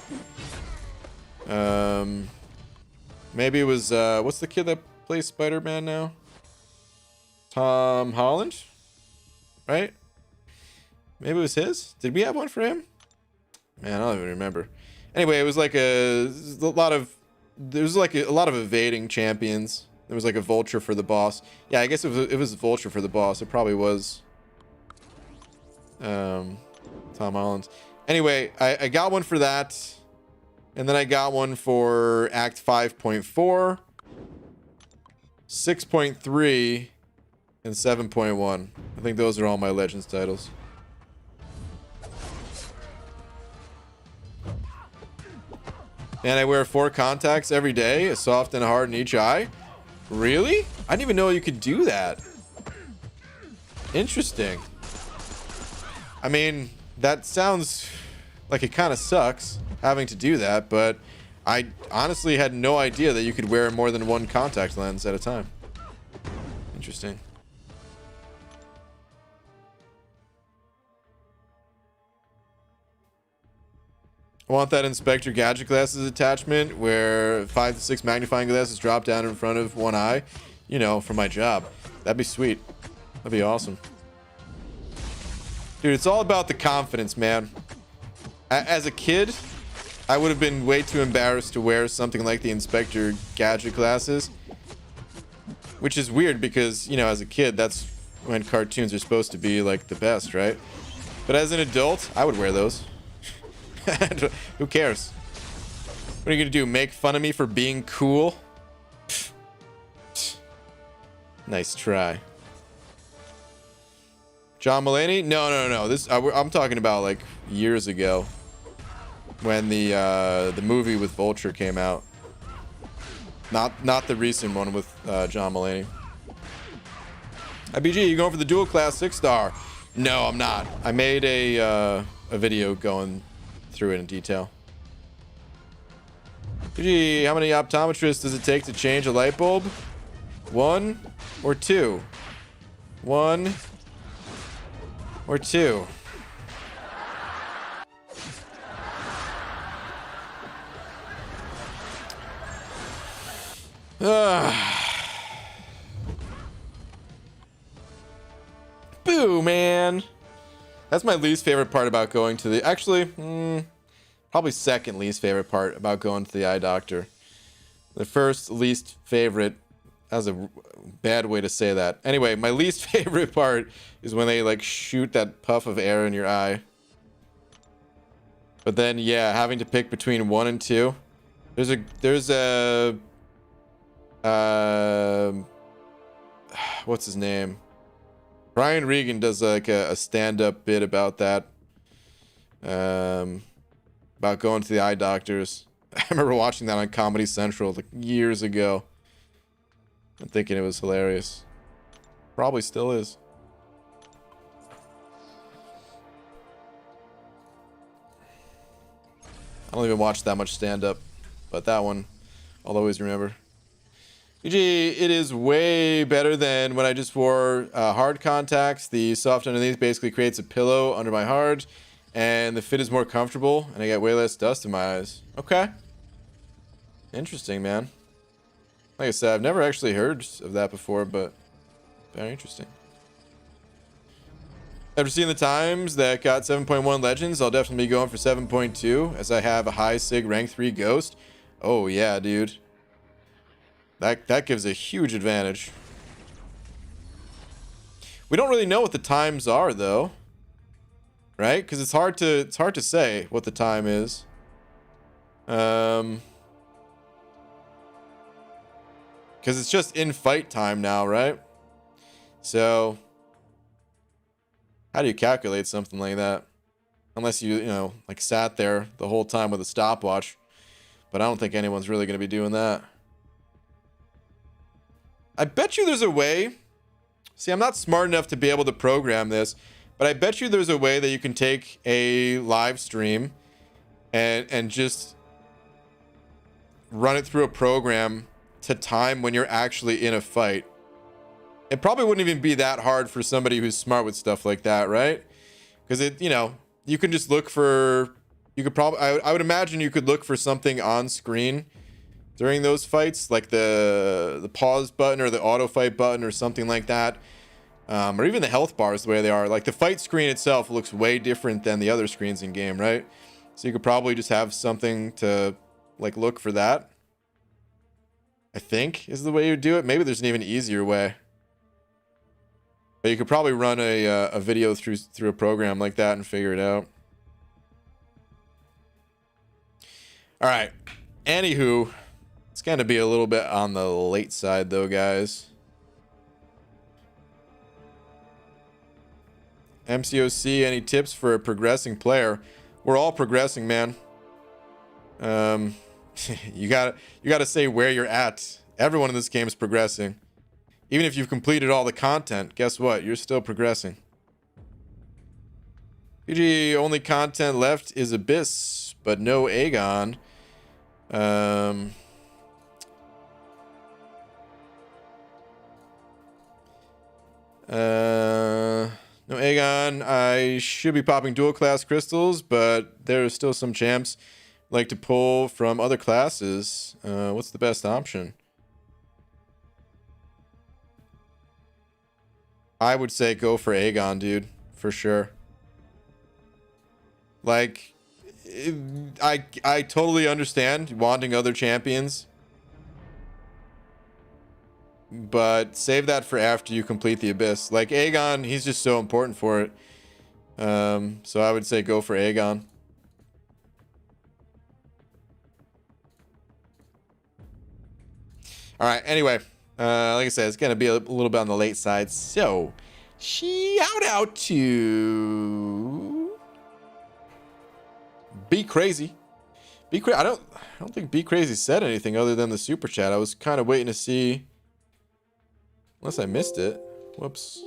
Maybe it was, what's the kid that plays Spider-Man now? Tom Holland? Right? Maybe it was his? Did we have one for him? Man, I don't even remember. Anyway, it was like there was like a lot of evading champions. There was like a vulture for the boss. Yeah, I guess it was a vulture for the boss. It probably was Tom Holland. Anyway, I got one for that. And then I got one for Act 5.4, 6.3, and 7.1. I think those are all my Legends titles. And I wear 4 contacts every day, a soft and a hard in each eye. Really? I didn't even know you could do that. Interesting. I mean, that sounds like it kind of sucks having to do that, but I honestly had no idea that you could wear more than 1 contact lens at a time. Interesting. I want that Inspector Gadget Glasses attachment where 5 to 6 magnifying glasses drop down in front of one eye. You know, for my job. That'd be sweet. That'd be awesome. Dude, it's all about the confidence, man. As a kid, I would have been way too embarrassed to wear something like the Inspector Gadget Glasses. Which is weird because, you know, as a kid, that's when cartoons are supposed to be, like, the best, right? But as an adult, I would wear those. Who cares? What are you gonna do? Make fun of me for being cool? Nice try. John Mulaney? No. This I'm talking about like years ago when the movie with Vulture came out. Not the recent one with John Mulaney. IBG, you going for the dual class 6-star? No, I'm not. I made a video going through it in detail. Gee, how many optometrists does it take to change a light bulb? 1 or 2? 1 or 2? Boo, man. That's my least favorite part about going to the... Actually, probably second least favorite part about going to the eye doctor. The first least favorite. That was a bad way to say that. Anyway, my least favorite part is when they like shoot that puff of air in your eye. But then, yeah, having to pick between 1 and 2. There's a what's his name? Brian Regan does like a stand-up bit about that. About going to the eye doctors. I remember watching that on Comedy Central like years ago. I'm thinking it was hilarious. Probably still is. I don't even watch that much stand-up, but that one I'll always remember. GG, it is way better than when I just wore hard contacts. The soft underneath basically creates a pillow under my hard, and the fit is more comfortable, and I get way less dust in my eyes. Okay. Interesting, man. Like I said, I've never actually heard of that before, but very interesting. After seeing the times that got 7.1 legends, I'll definitely be going for 7.2 as I have a high sig rank 3 ghost. Oh yeah, dude. That gives a huge advantage. We don't really know what the times are though. Right? Because it's hard to say what the time is. Because it's just in fight time now, right? So how do you calculate something like that? Unless you know, like sat there the whole time with a stopwatch. But I don't think anyone's really going to be doing that. I bet you there's a way. See, I'm not smart enough to be able to program this, but I bet you there's a way that you can take a live stream and just run it through a program to time when you're actually in a fight. It probably wouldn't even be that hard for somebody who's smart with stuff like that, right? Because it, you know, you can just look for, you could probably, I would imagine you could look for something on screen during those fights, like the pause button or the auto fight button or something like that. Or even the health bars the way they are. Like the fight screen itself looks way different than the other screens in game, right? So you could probably just have something to like look for that. I think is the way you do it. Maybe there's an even easier way. But you could probably run a video through a program like that and figure it out. All right. Anywho, it's going to be a little bit on the late side though, guys. MCOC, any tips for a progressing player? We're all progressing, man. You gotta say where you're at. Everyone in this game is progressing. Even if you've completed all the content, guess what? You're still progressing. PG, only content left is Abyss, but no Aegon. No Aegon. I should be popping dual class crystals, but there are still some champs like to pull from other classes. What's the best option? I would say go for Aegon, dude, for sure. Like, I totally understand wanting other champions, but save that for after you complete the Abyss. Like Aegon, he's just so important for it. So I would say go for Aegon. All right. Anyway, like I said, it's gonna be a little bit on the late side. So shout out to Be Crazy. I don't think Be Crazy said anything other than the super chat. I was kind of waiting to see. Unless I missed it. Whoops.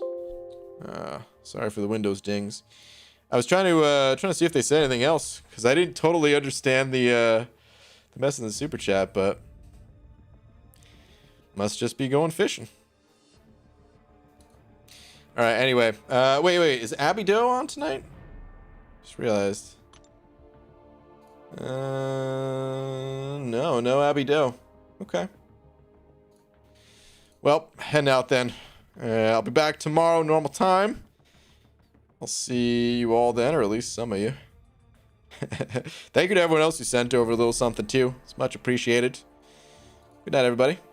Sorry for the Windows dings. I was trying to see if they said anything else because I didn't totally understand the mess in the super chat, but must just be going fishing. All right. Anyway, wait. Is Abby Doe on tonight? Just realized. No Abby Doe. Okay. Well, heading out then. I'll be back tomorrow, normal time. I'll see you all then, or at least some of you. Thank you to everyone else who sent over a little something too. It's much appreciated. Good night, everybody.